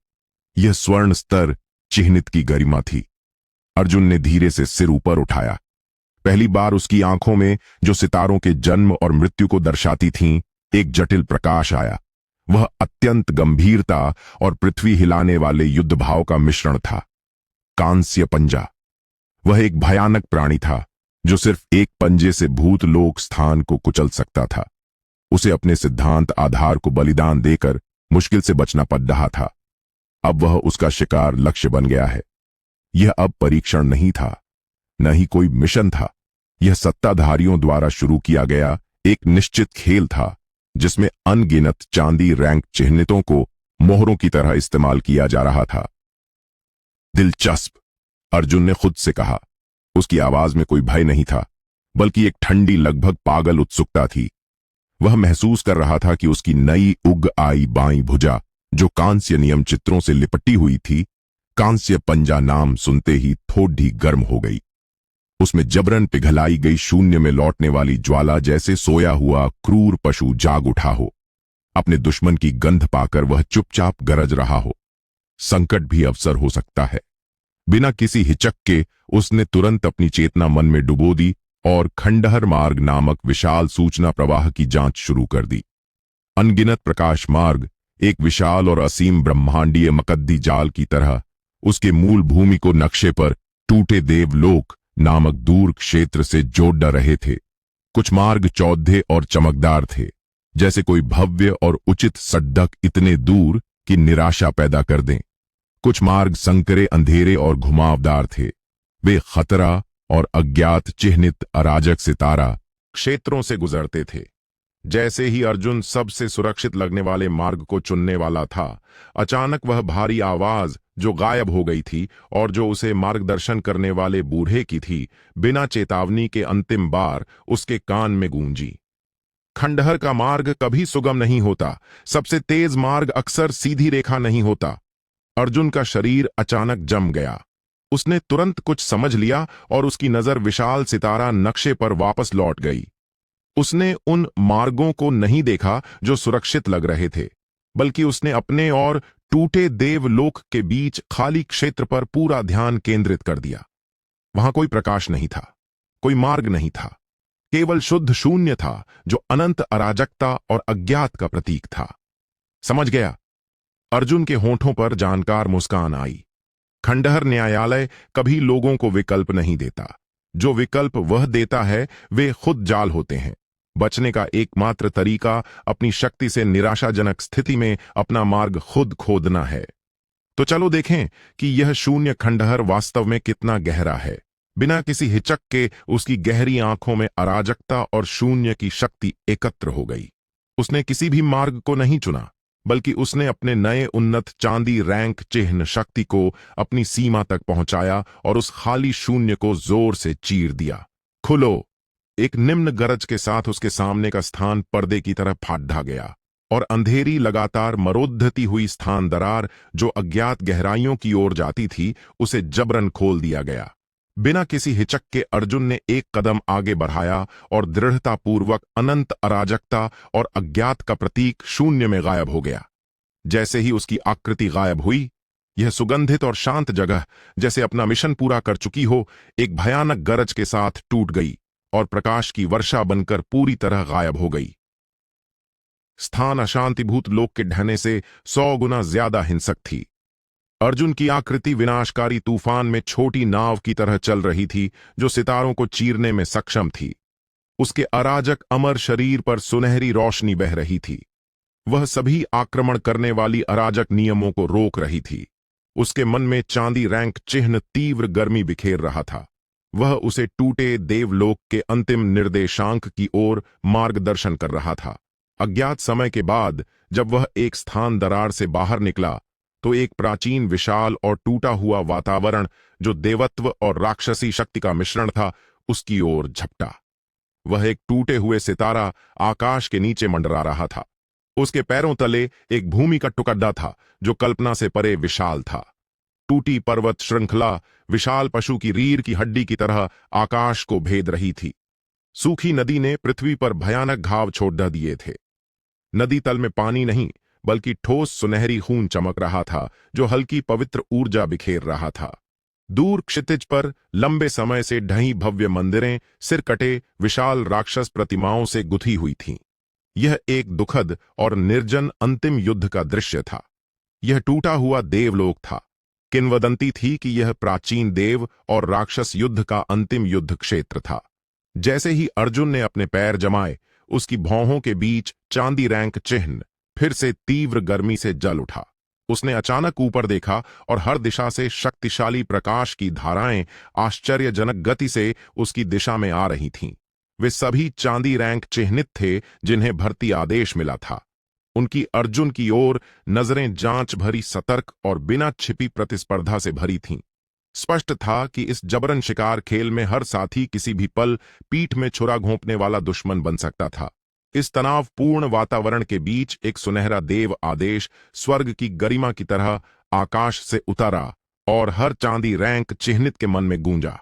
S1: यह स्वर्ण स्तर चिह्नित की गरिमा थी। अर्जुन ने धीरे से सिर ऊपर उठाया। पहली बार उसकी आंखों में, जो सितारों के जन्म और मृत्यु को दर्शाती थीं, एक जटिल प्रकाश आया। वह अत्यंत गंभीरता और पृथ्वी हिलाने वाले युद्ध भाव का मिश्रण था। कांस्य पंजा। वह एक भयानक प्राणी था जो सिर्फ एक पंजे से भूतलोक स्थान को कुचल सकता था। उसे अपने सिद्धांत आधार को बलिदान देकर मुश्किल से बचना पड़ रहा था। अब वह उसका शिकार लक्ष्य बन गया है। यह अब परीक्षण नहीं था, न ही कोई मिशन था। यह सत्ताधारियों द्वारा शुरू किया गया एक निश्चित खेल था, जिसमें अनगिनत चांदी रैंक चिह्नितों को मोहरों की तरह इस्तेमाल किया जा रहा था। दिलचस्प, अर्जुन ने खुद से कहा। उसकी आवाज में कोई भय नहीं था, बल्कि एक ठंडी लगभग पागल उत्सुकता थी। वह महसूस कर रहा था कि उसकी नई उग आई बाईं भुजा, जो कांस्य नियम चित्रों से लिपटी हुई थी, कांस्य पंजा नाम सुनते ही थोड़ी गर्म हो गई। उसमें जबरन पिघलाई गई शून्य में लौटने वाली ज्वाला जैसे सोया हुआ क्रूर पशु जाग उठा हो। अपने दुश्मन की गंध पाकर वह चुपचाप गरज रहा हो। संकट भी अवसर हो सकता है। बिना किसी हिचक के उसने तुरंत अपनी चेतना मन में डुबो दी और खंडहर मार्ग नामक विशाल सूचना प्रवाह की जांच शुरू कर दी। अनगिनत प्रकाश मार्ग एक विशाल और असीम ब्रह्मांडीय मकद्दी जाल की तरह उसके मूल भूमि को नक्शे पर टूटे देवलोक नामक दूर क्षेत्र से जोड़ रहे थे। कुछ मार्ग चौधे और चमकदार थे, जैसे कोई भव्य और उचित सड़क इतने दूर कि निराशा पैदा कर दें। कुछ मार्ग संकरे, अंधेरे और घुमावदार थे। वे खतरा और अज्ञात चिह्नित अराजक सितारा क्षेत्रों से गुजरते थे। जैसे ही अर्जुन सबसे सुरक्षित लगने वाले मार्ग को चुनने वाला था, अचानक वह भारी आवाज जो गायब हो गई थी और जो उसे मार्गदर्शन करने वाले बूढ़े की थी, बिना चेतावनी के अंतिम बार उसके कान में गूंजी। खंडहर का मार्ग कभी सुगम नहीं होता। सबसे तेज मार्ग अक्सर सीधी रेखा नहीं होता। अर्जुन का शरीर अचानक जम गया। उसने तुरंत कुछ समझ लिया और उसकी नजर विशाल सितारा नक्शे पर वापस लौट गई। उसने उन मार्गों को नहीं देखा जो सुरक्षित लग रहे थे, बल्कि उसने अपने और टूटे देवलोक के बीच खाली क्षेत्र पर पूरा ध्यान केंद्रित कर दिया। वहां कोई प्रकाश नहीं था, कोई मार्ग नहीं था, केवल शुद्ध शून्य था जो अनंत अराजकता और अज्ञात का प्रतीक था। समझ गया। अर्जुन के होंठों पर जानकार मुस्कान आई। खंडहर न्यायालय कभी लोगों को विकल्प नहीं देता। जो विकल्प वह देता है वे खुद जाल होते हैं। बचने का एकमात्र तरीका अपनी शक्ति से निराशाजनक स्थिति में अपना मार्ग खुद खोदना है। तो चलो देखें कि यह शून्य खंडहर वास्तव में कितना गहरा है। बिना किसी हिचक के उसकी गहरी आंखों में अराजकता और शून्य की शक्ति एकत्र हो गई। उसने किसी भी मार्ग को नहीं चुना, बल्कि उसने अपने नए उन्नत चांदी रैंक चिह्न शक्ति को अपनी सीमा तक पहुंचाया और उस खाली शून्य को जोर से चीर दिया। खुलो! एक निम्न गरज के साथ उसके सामने का स्थान पर्दे की तरह फाट ढा गया और अंधेरी लगातार मरोद्धती हुई स्थान दरार जो अज्ञात गहराइयों की ओर जाती थी, उसे जबरन खोल दिया गया। बिना किसी हिचक के अर्जुन ने एक कदम आगे बढ़ाया और दृढ़तापूर्वक अनंत अराजकता और अज्ञात का प्रतीक शून्य में गायब हो गया। जैसे ही उसकी आकृति गायब हुई, यह सुगंधित और शांत जगह, जैसे अपना मिशन पूरा कर चुकी हो, एक भयानक गरज के साथ टूट गई और प्रकाश की वर्षा बनकर पूरी तरह गायब हो गई। स्थान अशांतिभूत लोक के ढहने से 100 गुना ज्यादा हिंसक थी। अर्जुन की आकृति विनाशकारी तूफान में छोटी नाव की तरह चल रही थी, जो सितारों को चीरने में सक्षम थी। उसके अराजक अमर शरीर पर सुनहरी रोशनी बह रही थी। वह सभी आक्रमण करने वाली अराजक नियमों को रोक रही थी। उसके मन में चांदी रैंक चिन्ह तीव्र गर्मी बिखेर रहा था। वह उसे टूटे देवलोक के अंतिम निर्देशांक की ओर मार्गदर्शन कर रहा था। अज्ञात समय के बाद जब वह एक स्थान दरार से बाहर निकला, तो एक प्राचीन, विशाल और टूटा हुआ वातावरण, जो देवत्व और राक्षसी शक्ति का मिश्रण था, उसकी ओर झपटा। वह एक टूटे हुए सितारा आकाश के नीचे मंडरा रहा था। उसके पैरों तले एक भूमि का टुकड़ा था, जो कल्पना से परे विशाल था। टूटी पर्वत श्रृंखला विशाल पशु की रीढ़ की हड्डी की तरह आकाश को भेद रही थी। सूखी नदी ने पृथ्वी पर भयानक घाव छोड़ दिए थे। नदी तल में पानी नहीं, बल्कि ठोस सुनहरी खून चमक रहा था, जो हल्की पवित्र ऊर्जा बिखेर रहा था। दूर क्षितिज पर लंबे समय से ढही भव्य मंदिरें सिर कटे विशाल राक्षस प्रतिमाओं से गुथी हुई थीं। यह एक दुखद और निर्जन अंतिम युद्ध का दृश्य था। यह टूटा हुआ देवलोक था। किंवदंती थी कि यह प्राचीन देव और राक्षस युद्ध का अंतिम युद्ध क्षेत्र था। जैसे ही अर्जुन ने अपने पैर जमाए, उसकी भौहों के बीच चांदी रैंक चिन्ह फिर से तीव्र गर्मी से जल उठा। उसने अचानक ऊपर देखा और हर दिशा से शक्तिशाली प्रकाश की धाराएं आश्चर्यजनक गति से उसकी दिशा में आ रही थीं। वे सभी चांदी रैंक चिन्हित थे, जिन्हें भर्ती आदेश मिला था। उनकी अर्जुन की ओर नजरें जांच भरी, सतर्क और बिना छिपी प्रतिस्पर्धा से भरी थीं। स्पष्ट था कि इस जबरन शिकार खेल में हर साथी किसी भी पल पीठ में छुरा घोंपने वाला दुश्मन बन सकता था। इस तनावपूर्ण वातावरण के बीच एक सुनहरा देव आदेश स्वर्ग की गरिमा की तरह आकाश से उतरा और हर चांदी रैंक चिन्हित के मन में गूंजा।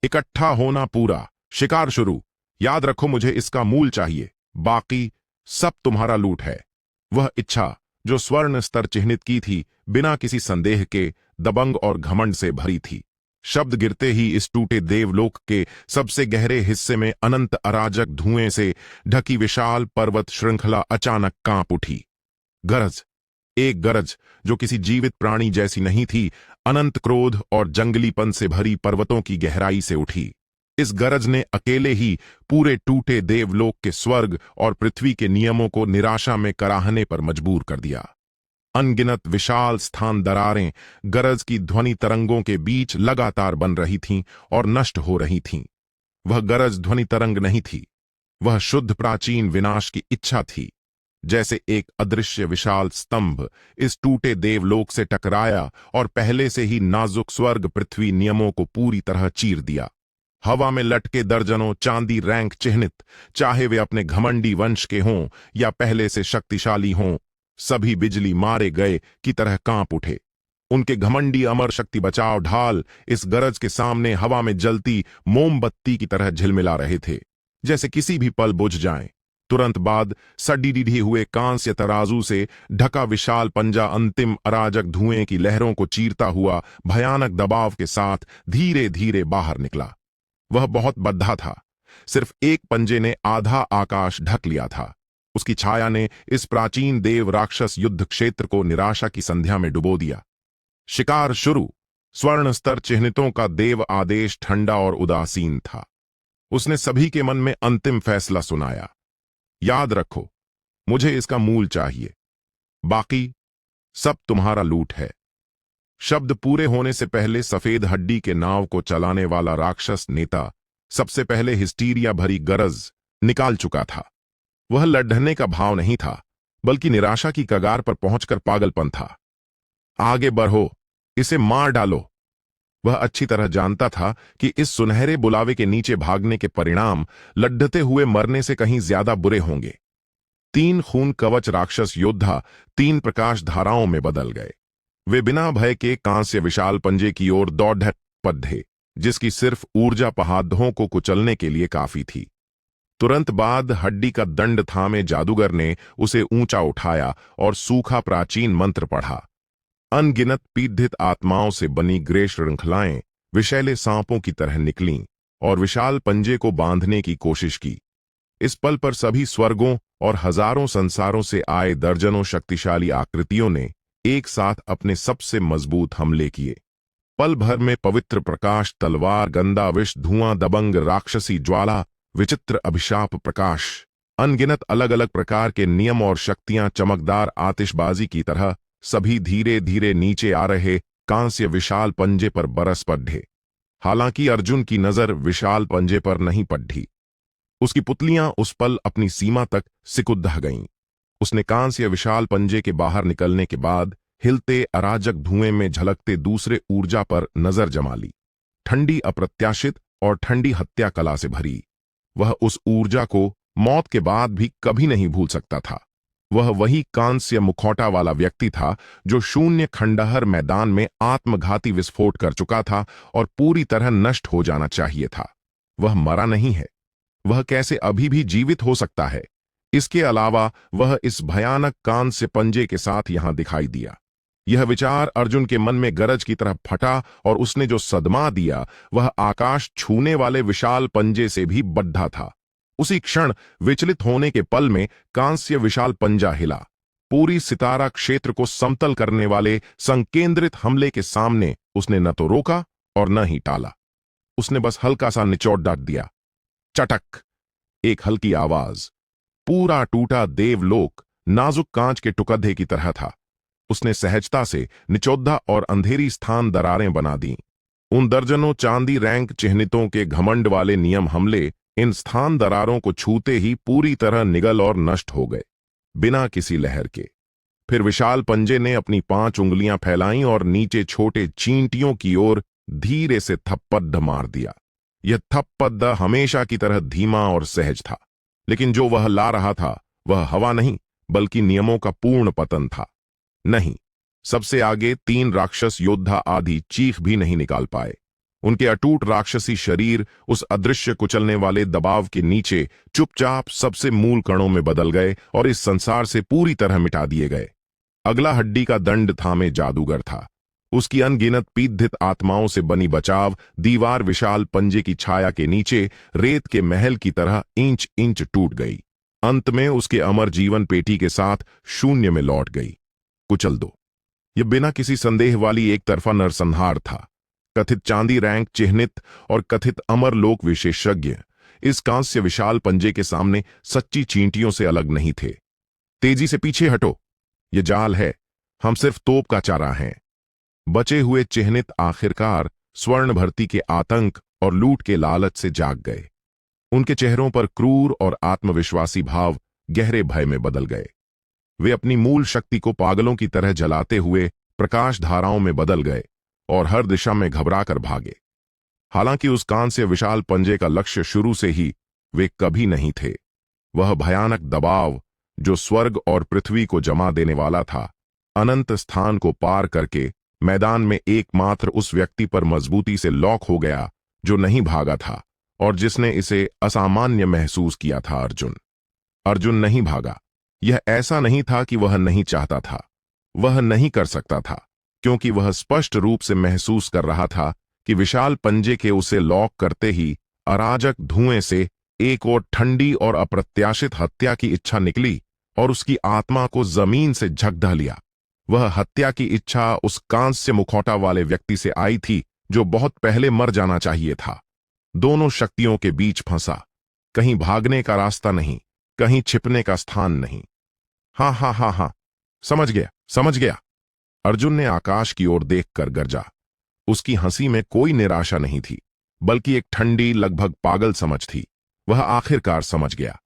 S1: इकट्ठा होना पूरा, शिकार शुरू। याद रखो, मुझे इसका मूल चाहिए, बाकी सब तुम्हारा लूट है। वह इच्छा जो स्वर्ण स्तर चिन्हित की थी, बिना किसी संदेह के दबंग और घमंड से भरी थी। शब्द गिरते ही इस टूटे देवलोक के सबसे गहरे हिस्से में अनंत अराजक धुएं से ढकी विशाल पर्वत श्रृंखला अचानक कांप उठी। गरज, एक गरज जो किसी जीवित प्राणी जैसी नहीं थी, अनंत क्रोध और जंगलीपन से भरी पर्वतों की गहराई से उठी। इस गरज ने अकेले ही पूरे टूटे देवलोक के स्वर्ग और पृथ्वी के नियमों को निराशा में कराहने पर मजबूर कर दिया। अनगिनत विशाल स्थान दरारें गरज की ध्वनि तरंगों के बीच लगातार बन रही थीं और नष्ट हो रही थीं। वह गरज ध्वनि तरंग नहीं थी, वह शुद्ध प्राचीन विनाश की इच्छा थी। जैसे एक अदृश्य विशाल स्तंभ इस टूटे देवलोक से टकराया और पहले से ही नाजुक स्वर्ग पृथ्वी नियमों को पूरी तरह चीर दिया। हवा में लटके दर्जनों चांदी रैंक चिन्हित, चाहे वे अपने घमंडी वंश के हों या पहले से शक्तिशाली हों, सभी बिजली मारे गए की तरह कांप उठे। उनके घमंडी अमर शक्ति बचाव ढाल इस गरज के सामने हवा में जलती मोमबत्ती की तरह झिलमिला रहे थे, जैसे किसी भी पल बुझ जाएं। तुरंत बाद सड़ी हुए कांस्य तराजू से ढका विशाल पंजा अंतिम अराजक धुएं की लहरों को चीरता हुआ भयानक दबाव के साथ धीरे धीरे बाहर निकला। वह बहुत बद्धा था। सिर्फ एक पंजे ने आधा आकाश ढक लिया था। उसकी छाया ने इस प्राचीन देव राक्षस युद्ध क्षेत्र को निराशा की संध्या में डुबो दिया। शिकार शुरू। स्वर्ण स्तर चिन्हितों का देव आदेश ठंडा और उदासीन था। उसने सभी के मन में अंतिम फैसला सुनाया। याद रखो, मुझे इसका मूल चाहिए, बाकी सब तुम्हारा लूट है। शब्द पूरे होने से पहले सफेद हड्डी के नाव को चलाने वाला राक्षस नेता सबसे पहले हिस्टीरिया भरी गरज निकाल चुका था। वह लड़ने का भाव नहीं था, बल्कि निराशा की कगार पर पहुंचकर पागलपन था। आगे बढ़ो, इसे मार डालो। वह अच्छी तरह जानता था कि इस सुनहरे बुलावे के नीचे भागने के परिणाम लड्ढते हुए मरने से कहीं ज्यादा बुरे होंगे। 3 खून कवच राक्षस योद्धा 3 प्रकाश धाराओं में बदल गए। वे बिना भय के कांस्य विशाल पंजे की ओर दौड़ पड़े, जिसकी सिर्फ ऊर्जा पहाड़ों को कुचलने के लिए काफी थी। तुरंत बाद हड्डी का दंड थामे जादूगर ने उसे ऊंचा उठाया और सूखा प्राचीन मंत्र पढ़ा। अनगिनत पीड़ित आत्माओं से बनी ग्रे श्रृंखलाएं विषैले सांपों की तरह निकलीं और विशाल पंजे को बांधने की कोशिश की। इस पल पर सभी स्वर्गों और हजारों संसारों से आए दर्जनों शक्तिशाली आकृतियों ने एक साथ अपने सबसे मजबूत हमले किए। पल भर में पवित्र प्रकाश, तलवार, गंदा विष, धुआं, दबंग, राक्षसी ज्वाला, विचित्र अभिशाप प्रकाश, अनगिनत अलग अलग प्रकार के नियम और शक्तियां चमकदार आतिशबाजी की तरह सभी धीरे धीरे नीचे आ रहे कांस्य विशाल पंजे पर बरस पड़े। हालांकि अर्जुन की नजर विशाल पंजे पर नहीं पड़ी। उसकी पुतलियां उस पल अपनी सीमा तक सिकुड़ गईं। उसने कांस्य विशाल पंजे के बाहर निकलने के बाद हिलते अराजक धुएं में झलकते दूसरे ऊर्जा पर नजर जमा ली। ठंडी, अप्रत्याशित और ठंडी हत्या कला से भरी। वह उस ऊर्जा को मौत के बाद भी कभी नहीं भूल सकता था। वह वही कांस्य मुखौटा वाला व्यक्ति था जो शून्य खंडहर मैदान में आत्मघाती विस्फोट कर चुका था और पूरी तरह नष्ट हो जाना चाहिए था। वह मरा नहीं है। वह कैसे अभी भी जीवित हो सकता है? इसके अलावा वह इस भयानक कांस्य पंजे के साथ यहां दिखाई दिया। यह विचार अर्जुन के मन में गरज की तरह फटा और उसने जो सदमा दिया वह आकाश छूने वाले विशाल पंजे से भी बढ़ा था। उसी क्षण विचलित होने के पल में कांस्य विशाल पंजा हिला। पूरी सितारा क्षेत्र को समतल करने वाले संकेंद्रित हमले के सामने उसने न तो रोका और न ही टाला। उसने बस हल्का सा निचोड़ डाल दिया। चटक! एक हल्की आवाज। पूरा टूटा देवलोक नाजुक कांच के टुकड़े की तरह था। उसने सहजता से निचौद्धा और अंधेरी स्थान दरारें बना दी। उन दर्जनों चांदी रैंक चिह्नितों के घमंड वाले नियम हमले इन स्थान दरारों को छूते ही पूरी तरह निगल और नष्ट हो गए, बिना किसी लहर के। फिर विशाल पंजे ने अपनी 5 उंगलियां फैलाईं और नीचे छोटे चींटियों की ओर धीरे से थप्पड़ मार दिया। यह थप्पड़ हमेशा की तरह धीमा और सहज था, लेकिन जो वह ला रहा था वह हवा नहीं बल्कि नियमों का पूर्ण पतन था। नहीं, सबसे आगे 3 राक्षस योद्धा आधी चीख भी नहीं निकाल पाए। उनके अटूट राक्षसी शरीर उस अदृश्य कुचलने वाले दबाव के नीचे चुपचाप सबसे मूल कणों में बदल गए और इस संसार से पूरी तरह मिटा दिए गए। अगला हड्डी का दंड थामे जादूगर था। उसकी अनगिनत पीड़ित आत्माओं से बनी बचाव दीवार विशाल पंजे की छाया के नीचे रेत के महल की तरह इंच इंच टूट गई। अंत में उसके अमर जीवन पेटी के साथ शून्य में लौट गई। कुचल दो। यह बिना किसी संदेह वाली एक तरफा नरसंहार था। कथित चांदी रैंक चिह्नित और कथित अमर लोक विशेषज्ञ इस कांस्य विशाल पंजे के सामने सच्ची चींटियों से अलग नहीं थे। तेजी से पीछे हटो, यह जाल है, हम सिर्फ तोप का चारा हैं। बचे हुए चिह्नित आखिरकार स्वर्ण भर्ती के आतंक और लूट के लालच से जाग गए। उनके चेहरों पर क्रूर और आत्मविश्वासी भाव गहरे भय में बदल गए। वे अपनी मूल शक्ति को पागलों की तरह जलाते हुए प्रकाश धाराओं में बदल गए और हर दिशा में घबराकर भागे। हालांकि उस कांस्य विशाल पंजे का लक्ष्य शुरू से ही वे कभी नहीं थे। वह भयानक दबाव जो स्वर्ग और पृथ्वी को जमा देने वाला था, अनंत स्थान को पार करके मैदान में एकमात्र उस व्यक्ति पर मजबूती से लॉक हो गया जो नहीं भागा था और जिसने इसे असामान्य महसूस किया था। अर्जुन नहीं भागा। यह ऐसा नहीं था कि वह नहीं चाहता था, वह नहीं कर सकता था, क्योंकि वह स्पष्ट रूप से महसूस कर रहा था कि विशाल पंजे के उसे लॉक करते ही अराजक धुएं से एक और ठंडी और अप्रत्याशित हत्या की इच्छा निकली और उसकी आत्मा को जमीन से झकझोर लिया। वह हत्या की इच्छा उस कांस्य मुखौटा वाले व्यक्ति से आई थी जो बहुत पहले मर जाना चाहिए था। दोनों शक्तियों के बीच फंसा, कहीं भागने का रास्ता नहीं, कहीं छिपने का स्थान नहीं। हाँ हाँ हाँ हाँ, समझ गया समझ गया। अर्जुन ने आकाश की ओर देखकर गरजा। उसकी हंसी में कोई निराशा नहीं थी, बल्कि एक ठंडी, लगभग पागल समझ थी। वह आखिरकार समझ गया।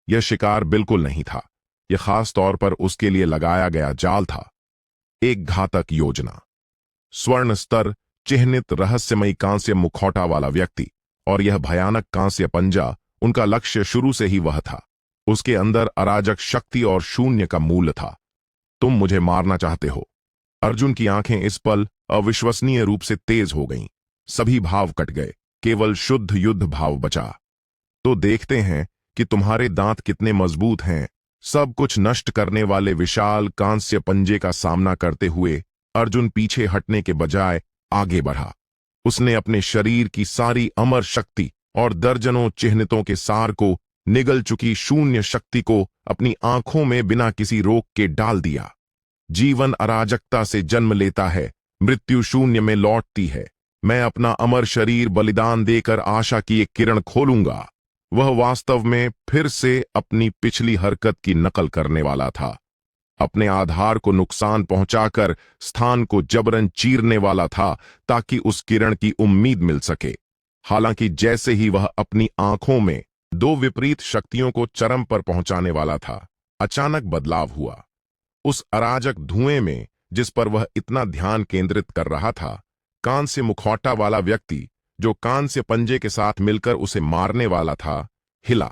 S1: यह शिकार बिल्कुल नहीं था, यह खास तौर पर उसके लिए लगाया गया जाल था। एक घातक योजना। स्वर्ण स्तर चिह्नित रहस्यमयी कांस्य मुखौटा वाला व्यक्ति और यह भयानक कांस्य पंजा, उनका लक्ष्य शुरू से ही वह था। उसके अंदर अराजक शक्ति और शून्य का मूल था। तुम मुझे मारना चाहते हो? अर्जुन की आंखें इस पल अविश्वसनीय रूप से तेज हो गईं। सभी भाव कट गए, केवल शुद्ध युद्ध भाव बचा। तो देखते हैं कि तुम्हारे दांत कितने मजबूत हैं। सब कुछ नष्ट करने वाले विशाल कांस्य पंजे का सामना करते हुए अर्जुन पीछे हटने के बजाय आगे बढ़ा। उसने अपने शरीर की सारी अमर शक्ति और दर्जनों चिह्नितों के सार को, निगल चुकी शून्य शक्ति को अपनी आंखों में बिना किसी रोक के डाल दिया। जीवन अराजकता से जन्म लेता है, मृत्यु शून्य में लौटती है। मैं अपना अमर शरीर बलिदान देकर आशा की एक किरण खोलूंगा। वह वास्तव में फिर से अपनी पिछली हरकत की नकल करने वाला था। अपने आधार को नुकसान पहुंचाकर स्थान को जबरन चीरने वाला था, ताकि उस किरण की उम्मीद मिल सके। हालांकि जैसे ही वह अपनी आंखों में दो विपरीत शक्तियों को चरम पर पहुंचाने वाला था, अचानक बदलाव हुआ। उस अराजक धुएं में जिस पर वह इतना ध्यान केंद्रित कर रहा था, कांस्य मुखौटा वाला व्यक्ति, जो कांस्य पंजे के साथ मिलकर उसे मारने वाला था, हिला।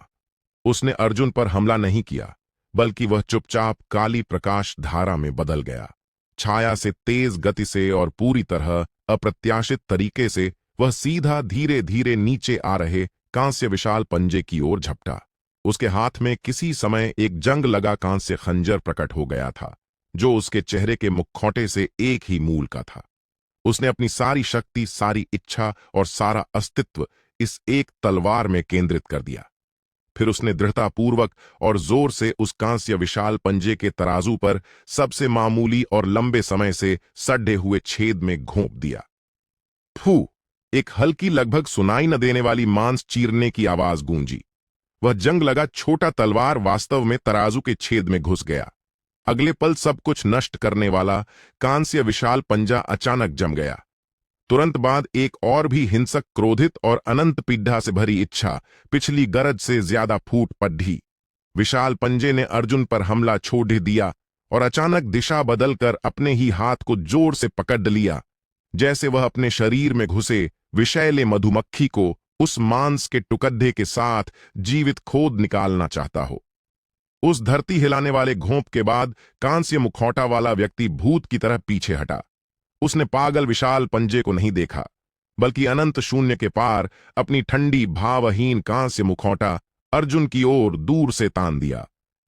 S1: उसने अर्जुन पर हमला नहीं किया, बल्कि वह चुपचाप काली प्रकाश धारा में बदल गया। छाया से तेज गति से और पूरी तरह अप्रत्याशित तरीके से वह सीधा धीरे धीरे नीचे आ रहे कांस्य विशाल पंजे की ओर झपटा। उसके हाथ में किसी समय एक जंग लगा कांस्य खंजर प्रकट हो गया था, जो उसके चेहरे के मुखौटे से एक ही मूल का था। उसने अपनी सारी शक्ति, सारी इच्छा और सारा अस्तित्व इस एक तलवार में केंद्रित कर दिया। फिर उसने दृढ़तापूर्वक और जोर से उस कांस्य विशाल पंजे के तराजू पर सबसे मामूली और लंबे समय से सड्ढे हुए छेद में घोंप दिया। फू! एक हल्की, लगभग सुनाई न देने वाली मांस चीरने की आवाज गूंजी। वह जंग लगा छोटा तलवार वास्तव में तराजू के छेद में घुस गया। अगले पल सब कुछ नष्ट करने वाला कांस्य विशाल पंजा अचानक जम गया। तुरंत बाद एक और भी हिंसक, क्रोधित और अनंत पीड़ा से भरी इच्छा पिछली गरज से ज्यादा फूट पड़ी। विशाल पंजे ने अर्जुन पर हमला छोड़ दिया और अचानक दिशा बदलकर अपने ही हाथ को जोर से पकड़ लिया, जैसे वह अपने शरीर में घुसे विषैले मधुमक्खी को उस मांस के टुकड़े के साथ जीवित खोद निकालना चाहता हो। उस धरती हिलाने वाले घोंप के बाद कांस्य मुखौटा वाला व्यक्ति भूत की तरह पीछे हटा। उसने पागल विशाल पंजे को नहीं देखा, बल्कि अनंत शून्य के पार अपनी ठंडी, भावहीन कांस्य मुखौटा अर्जुन की ओर दूर से तान दिया।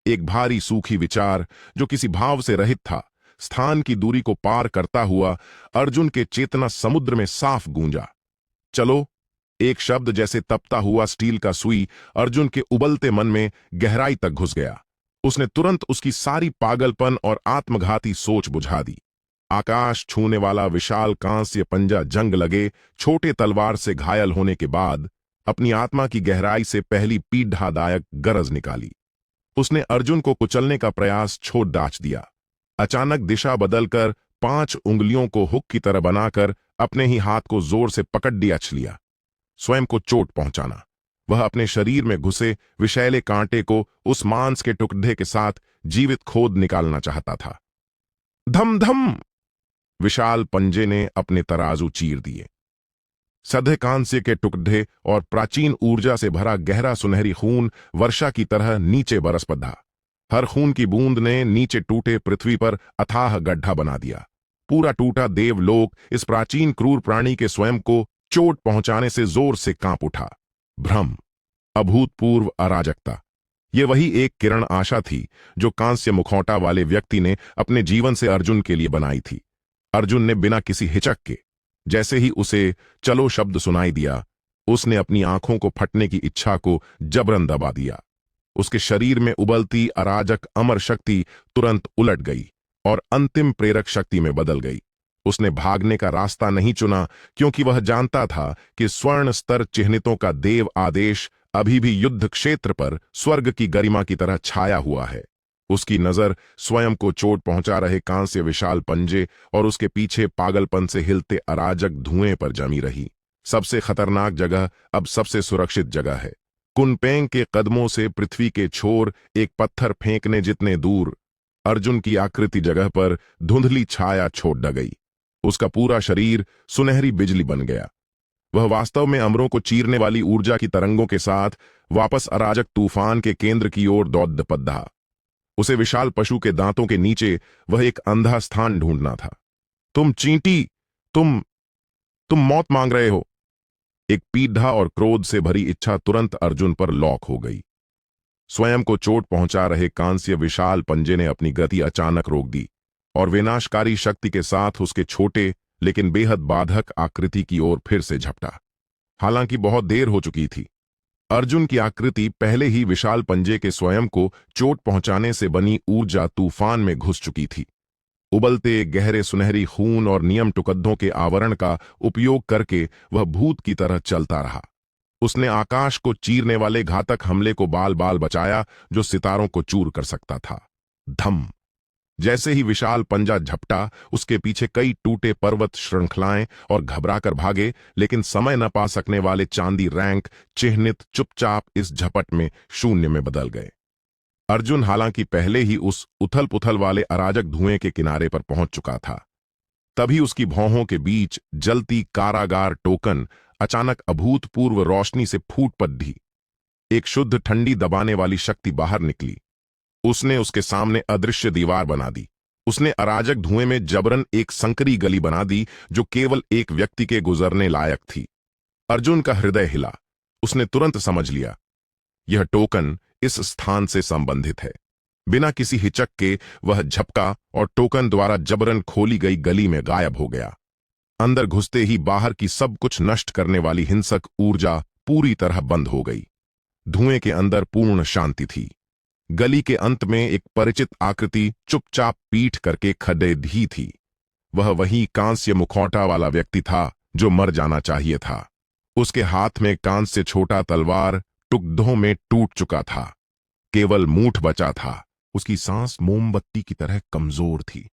S1: एक भारी, सूखी विचार जो किसी भाव से रहित था, स्थान की दूरी को पार करता हुआ अर्जुन के चेतना समुद्र में साफ गूंजा। चलो! एक शब्द जैसे तपता हुआ स्टील का सुई अर्जुन के उबलते मन में गहराई तक घुस गया। उसने तुरंत उसकी सारी पागलपन और आत्मघाती सोच बुझा दी। आकाश छूने वाला विशाल कांस्य पंजा जंग लगे छोटे तलवार से घायल होने के बाद अपनी आत्मा की गहराई से पहली पीड़ादायक गरज निकाली। उसने अर्जुन को कुचलने का प्रयास छोड़ दाच दिया। अचानक दिशा बदलकर 5 उंगलियों को हुक की तरह बनाकर अपने ही हाथ को जोर से पकड़ लिया। स्वयं को चोट पहुंचाना। वह अपने शरीर में घुसे विषैले कांटे को उस मांस के टुकड़े के साथ जीवित खोद निकालना चाहता था। धम धम! विशाल पंजे ने अपने तराजू चीर दिए। सधे कांस्य के टुकड़े और प्राचीन ऊर्जा से भरा गहरा सुनहरी खून वर्षा की तरह नीचे बरस पड़ा। हर खून की बूंद ने नीचे टूटे पृथ्वी पर अथाह गड्ढा बना दिया। पूरा टूटा देवलोक इस प्राचीन क्रूर प्राणी के स्वयं को चोट पहुंचाने से जोर से कांप उठा। भ्रम, अभूतपूर्व अराजकता, ये वही एक किरण आशा थी जो कांस्य मुखौटा वाले व्यक्ति ने अपने जीवन से अर्जुन के लिए बनाई थी। अर्जुन ने बिना किसी हिचक के, जैसे ही उसे चलो शब्द सुनाई दिया, उसने अपनी आंखों को फटने की इच्छा को जबरन दबा दिया। उसके शरीर में उबलती अराजक अमर शक्ति तुरंत उलट गई और अंतिम प्रेरक शक्ति में बदल गई। उसने भागने का रास्ता नहीं चुना, क्योंकि वह जानता था कि स्वर्ण स्तर चिह्नितों का देव आदेश अभी भी युद्ध क्षेत्र पर स्वर्ग की गरिमा की तरह छाया हुआ है। उसकी नजर स्वयं को चोट पहुंचा रहे कांस्य विशाल पंजे और उसके पीछे पागलपन से हिलते अराजक धुएं पर जमी रही। सबसे खतरनाक जगह अब सबसे सुरक्षित जगह है। कुनपेंग के कदमों से पृथ्वी के छोर एक पत्थर फेंकने जितने दूर अर्जुन की आकृति जगह पर धुंधली छाया छोड़ ड गई। उसका पूरा शरीर सुनहरी बिजली बन गया। वह वास्तव में अमरों को चीरने वाली ऊर्जा की तरंगों के साथ वापस अराजक तूफान के केंद्र की ओर दौड़ पड़ा। उसे विशाल पशु के दांतों के नीचे वह एक अंधा स्थान ढूंढना था। तुम चींटी, तुम मौत मांग रहे हो। एक पीड़ा और क्रोध से भरी इच्छा तुरंत अर्जुन पर लॉक हो गई। स्वयं को चोट पहुंचा रहे कांस्य विशाल पंजे ने अपनी गति अचानक रोक दी और विनाशकारी शक्ति के साथ उसके छोटे लेकिन बेहद बाधक आकृति की ओर फिर से झपटा। हालांकि बहुत देर हो चुकी थी। अर्जुन की आकृति पहले ही विशाल पंजे के स्वयं को चोट पहुंचाने से बनी ऊर्जा तूफान में घुस चुकी थी। उबलते गहरे सुनहरी खून और नियम टुकड़ों के आवरण का उपयोग करके वह भूत की तरह चलता रहा। उसने आकाश को चीरने वाले घातक हमले को बाल बाल बचाया जो सितारों को चूर कर सकता था। धम! जैसे ही विशाल पंजा झपटा, उसके पीछे कई टूटे पर्वत श्रृंखलाएं और घबराकर भागे, लेकिन समय न पा सकने वाले चांदी रैंक चिह्नित चुपचाप इस झपट में शून्य में बदल गए। अर्जुन हालांकि पहले ही उस उथल पुथल वाले अराजक धुएं के किनारे पर पहुंच चुका था, तभी उसकी भौहों के बीच जलती कारागार टोकन अचानक अभूतपूर्व रोशनी से फूट पड़ी। एक शुद्ध ठंडी दबाने वाली शक्ति बाहर निकली। उसने उसके सामने अदृश्य दीवार बना दी। उसने अराजक धुएं में जबरन एक संकरी गली बना दी जो केवल एक व्यक्ति के गुजरने लायक थी। अर्जुन का हृदय हिला। उसने तुरंत समझ लिया, यह टोकन इस स्थान से संबंधित है। बिना किसी हिचक के वह झपका और टोकन द्वारा जबरन खोली गई गली में गायब हो गया। अंदर घुसते ही बाहर की सब कुछ नष्ट करने वाली हिंसक ऊर्जा पूरी तरह बंद हो गई। धुएं के अंदर पूर्ण शांति थी। गली के अंत में एक परिचित आकृति चुपचाप पीठ करके खड़े धी थी। वह वही कांस्य मुखौटा वाला व्यक्ति था जो मर जाना चाहिए था। उसके हाथ में कांस्य छोटा तलवार टुकड़ों में टूट चुका था। केवल मूठ बचा था। उसकी सांस मोमबत्ती की तरह कमजोर थी,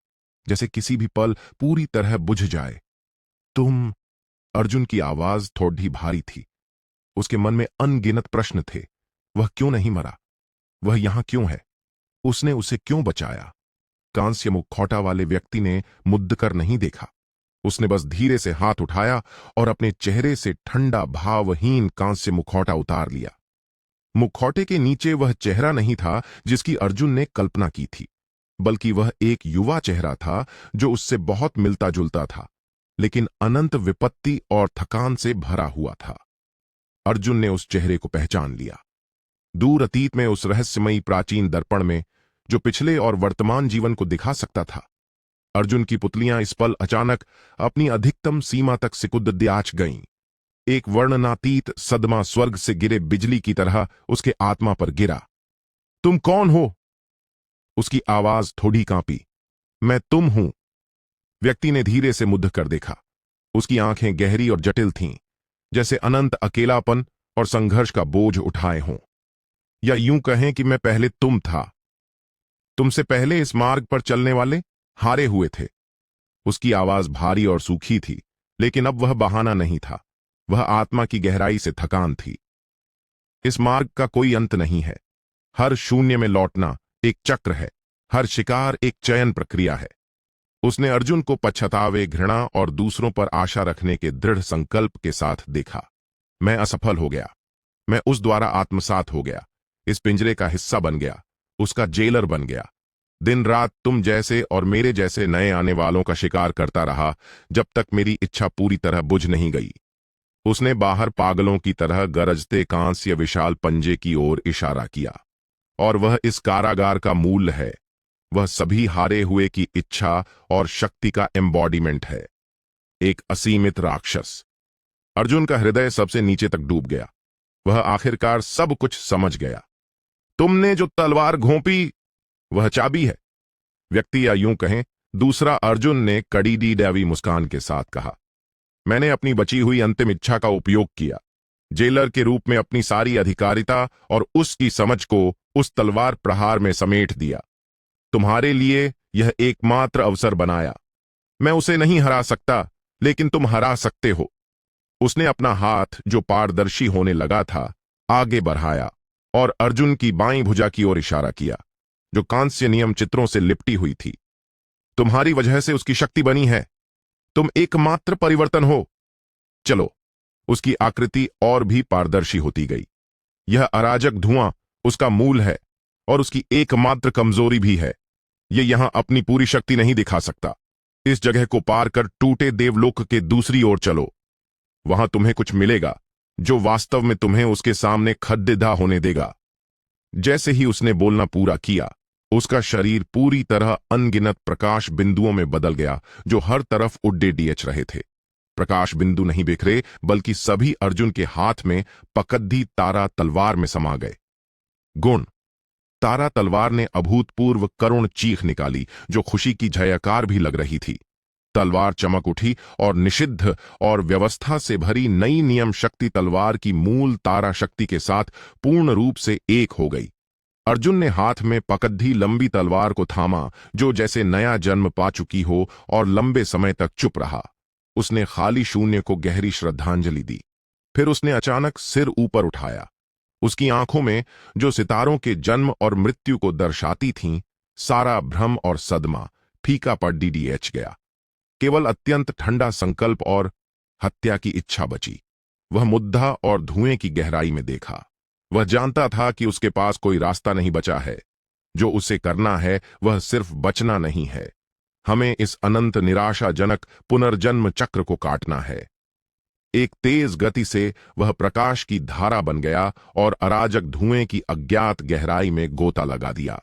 S1: जैसे किसी भी पल पूरी तरह बुझ जाए। तुम? अर्जुन की आवाज थोड़ी भारी थी। उसके मन में अनगिनत प्रश्न थे। वह क्यों नहीं मरा? वह यहां क्यों है? उसने उसे क्यों बचाया? कांस्य मुखौटा वाले व्यक्ति ने मुद्दकर नहीं देखा। उसने बस धीरे से हाथ उठाया और अपने चेहरे से ठंडा भावहीन कांस्य मुखौटा उतार लिया। मुखौटे के नीचे वह चेहरा नहीं था जिसकी अर्जुन ने कल्पना की थी, बल्कि वह एक युवा चेहरा था जो उससे बहुत मिलता जुलता था, लेकिन अनंत विपत्ति और थकान से भरा हुआ था। अर्जुन ने उस चेहरे को पहचान लिया। दूर अतीत में उस रहस्यमयी प्राचीन दर्पण में जो पिछले और वर्तमान जीवन को दिखा सकता था। अर्जुन की पुतलियां इस पल अचानक अपनी अधिकतम सीमा तक सिकुड़ गईं। एक वर्णनातीत सदमा स्वर्ग से गिरे बिजली की तरह उसके आत्मा पर गिरा। तुम कौन हो? उसकी आवाज थोड़ी कांपी। मैं तुम हूं। व्यक्ति ने धीरे से मुद्द कर देखा। उसकी आंखें गहरी और जटिल थीं, जैसे अनंत अकेलापन और संघर्ष का बोझ उठाए हों। या यूं कहें कि मैं पहले तुम था। तुमसे पहले इस मार्ग पर चलने वाले हारे हुए थे। उसकी आवाज भारी और सूखी थी, लेकिन अब वह बहाना नहीं था। वह आत्मा की गहराई से थकान थी। इस मार्ग का कोई अंत नहीं है। हर शून्य में लौटना एक चक्र है। हर शिकार एक चयन प्रक्रिया है। उसने अर्जुन को पछतावे, घृणा और दूसरों पर आशा रखने के दृढ़ संकल्प के साथ देखा। मैं असफल हो गया। मैं उस द्वारा आत्मसात हो गया, इस पिंजरे का हिस्सा बन गया, उसका जेलर बन गया। दिन रात तुम जैसे और मेरे जैसे नए आने वालों का शिकार करता रहा, जब तक मेरी इच्छा पूरी तरह बुझ नहीं गई। उसने बाहर पागलों की तरह गरजते कांस्य विशाल पंजे की ओर इशारा किया। और वह इस कारागार का मूल है। वह सभी हारे हुए की इच्छा और शक्ति का एम्बॉडीमेंट है। एक असीमित राक्षस। अर्जुन का हृदय सबसे नीचे तक डूब गया। वह आखिरकार सब कुछ समझ गया। तुमने जो तलवार घोंपी वह चाबी है। व्यक्ति, या यूं कहें दूसरा अर्जुन ने कड़ीदी डैवी मुस्कान के साथ कहा। मैंने अपनी बची हुई अंतिम इच्छा का उपयोग किया, जेलर के रूप में अपनी सारी अधिकारिता और उसकी समझ को उस तलवार प्रहार में समेट दिया। तुम्हारे लिए यह एकमात्र अवसर बनाया। मैं उसे नहीं हरा सकता, लेकिन तुम हरा सकते हो। उसने अपना हाथ, जो पारदर्शी होने लगा था, आगे बढ़ाया और अर्जुन की बाईं भुजा की ओर इशारा किया, जो कांस्य नियम चित्रों से लिपटी हुई थी। तुम्हारी वजह से उसकी शक्ति बनी है। तुम एकमात्र परिवर्तन हो। चलो। उसकी आकृति और भी पारदर्शी होती गई। यह अराजक धुआं उसका मूल है और उसकी एकमात्र कमजोरी भी है। यह यहां अपनी पूरी शक्ति नहीं दिखा सकता। इस जगह को पार कर टूटे देवलोक के दूसरी ओर चलो। वहां तुम्हें कुछ मिलेगा जो वास्तव में तुम्हें उसके सामने खड्डेदा होने देगा। जैसे ही उसने बोलना पूरा किया, उसका शरीर पूरी तरह अनगिनत प्रकाश बिंदुओं में बदल गया, जो हर तरफ उड्डे डीएच रहे थे। प्रकाश बिंदु नहीं बिखरे, बल्कि सभी अर्जुन के हाथ में पकद्दी तारा तलवार में समा गए। गुण। तारा तलवार ने अभूतपूर्व करुण चीख निकाली, जो खुशी की जयकार भी लग रही थी। तलवार चमक उठी और निषिद्ध और व्यवस्था से भरी नई नियम शक्ति तलवार की मूल तारा शक्ति के साथ पूर्ण रूप से एक हो गई। अर्जुन ने हाथ में पकद्धी लंबी तलवार को थामा, जो जैसे नया जन्म पा चुकी हो, और लंबे समय तक चुप रहा। उसने खाली शून्य को गहरी श्रद्धांजलि दी। फिर उसने अचानक सिर ऊपर उठाया। उसकी आंखों में, जो सितारों के जन्म और मृत्यु को दर्शाती थीं, सारा भ्रम और सदमा फीका पड़ डीडीएच गया। केवल अत्यंत ठंडा संकल्प और हत्या की इच्छा बची। वह मुद्दा और धुएं की गहराई में देखा। वह जानता था कि उसके पास कोई रास्ता नहीं बचा है। जो उसे करना है वह सिर्फ बचना नहीं है, हमें इस अनंत निराशाजनक पुनर्जन्म चक्र को काटना है। एक तेज गति से वह प्रकाश की धारा बन गया और अराजक धुएं की अज्ञात गहराई में गोता लगा दिया।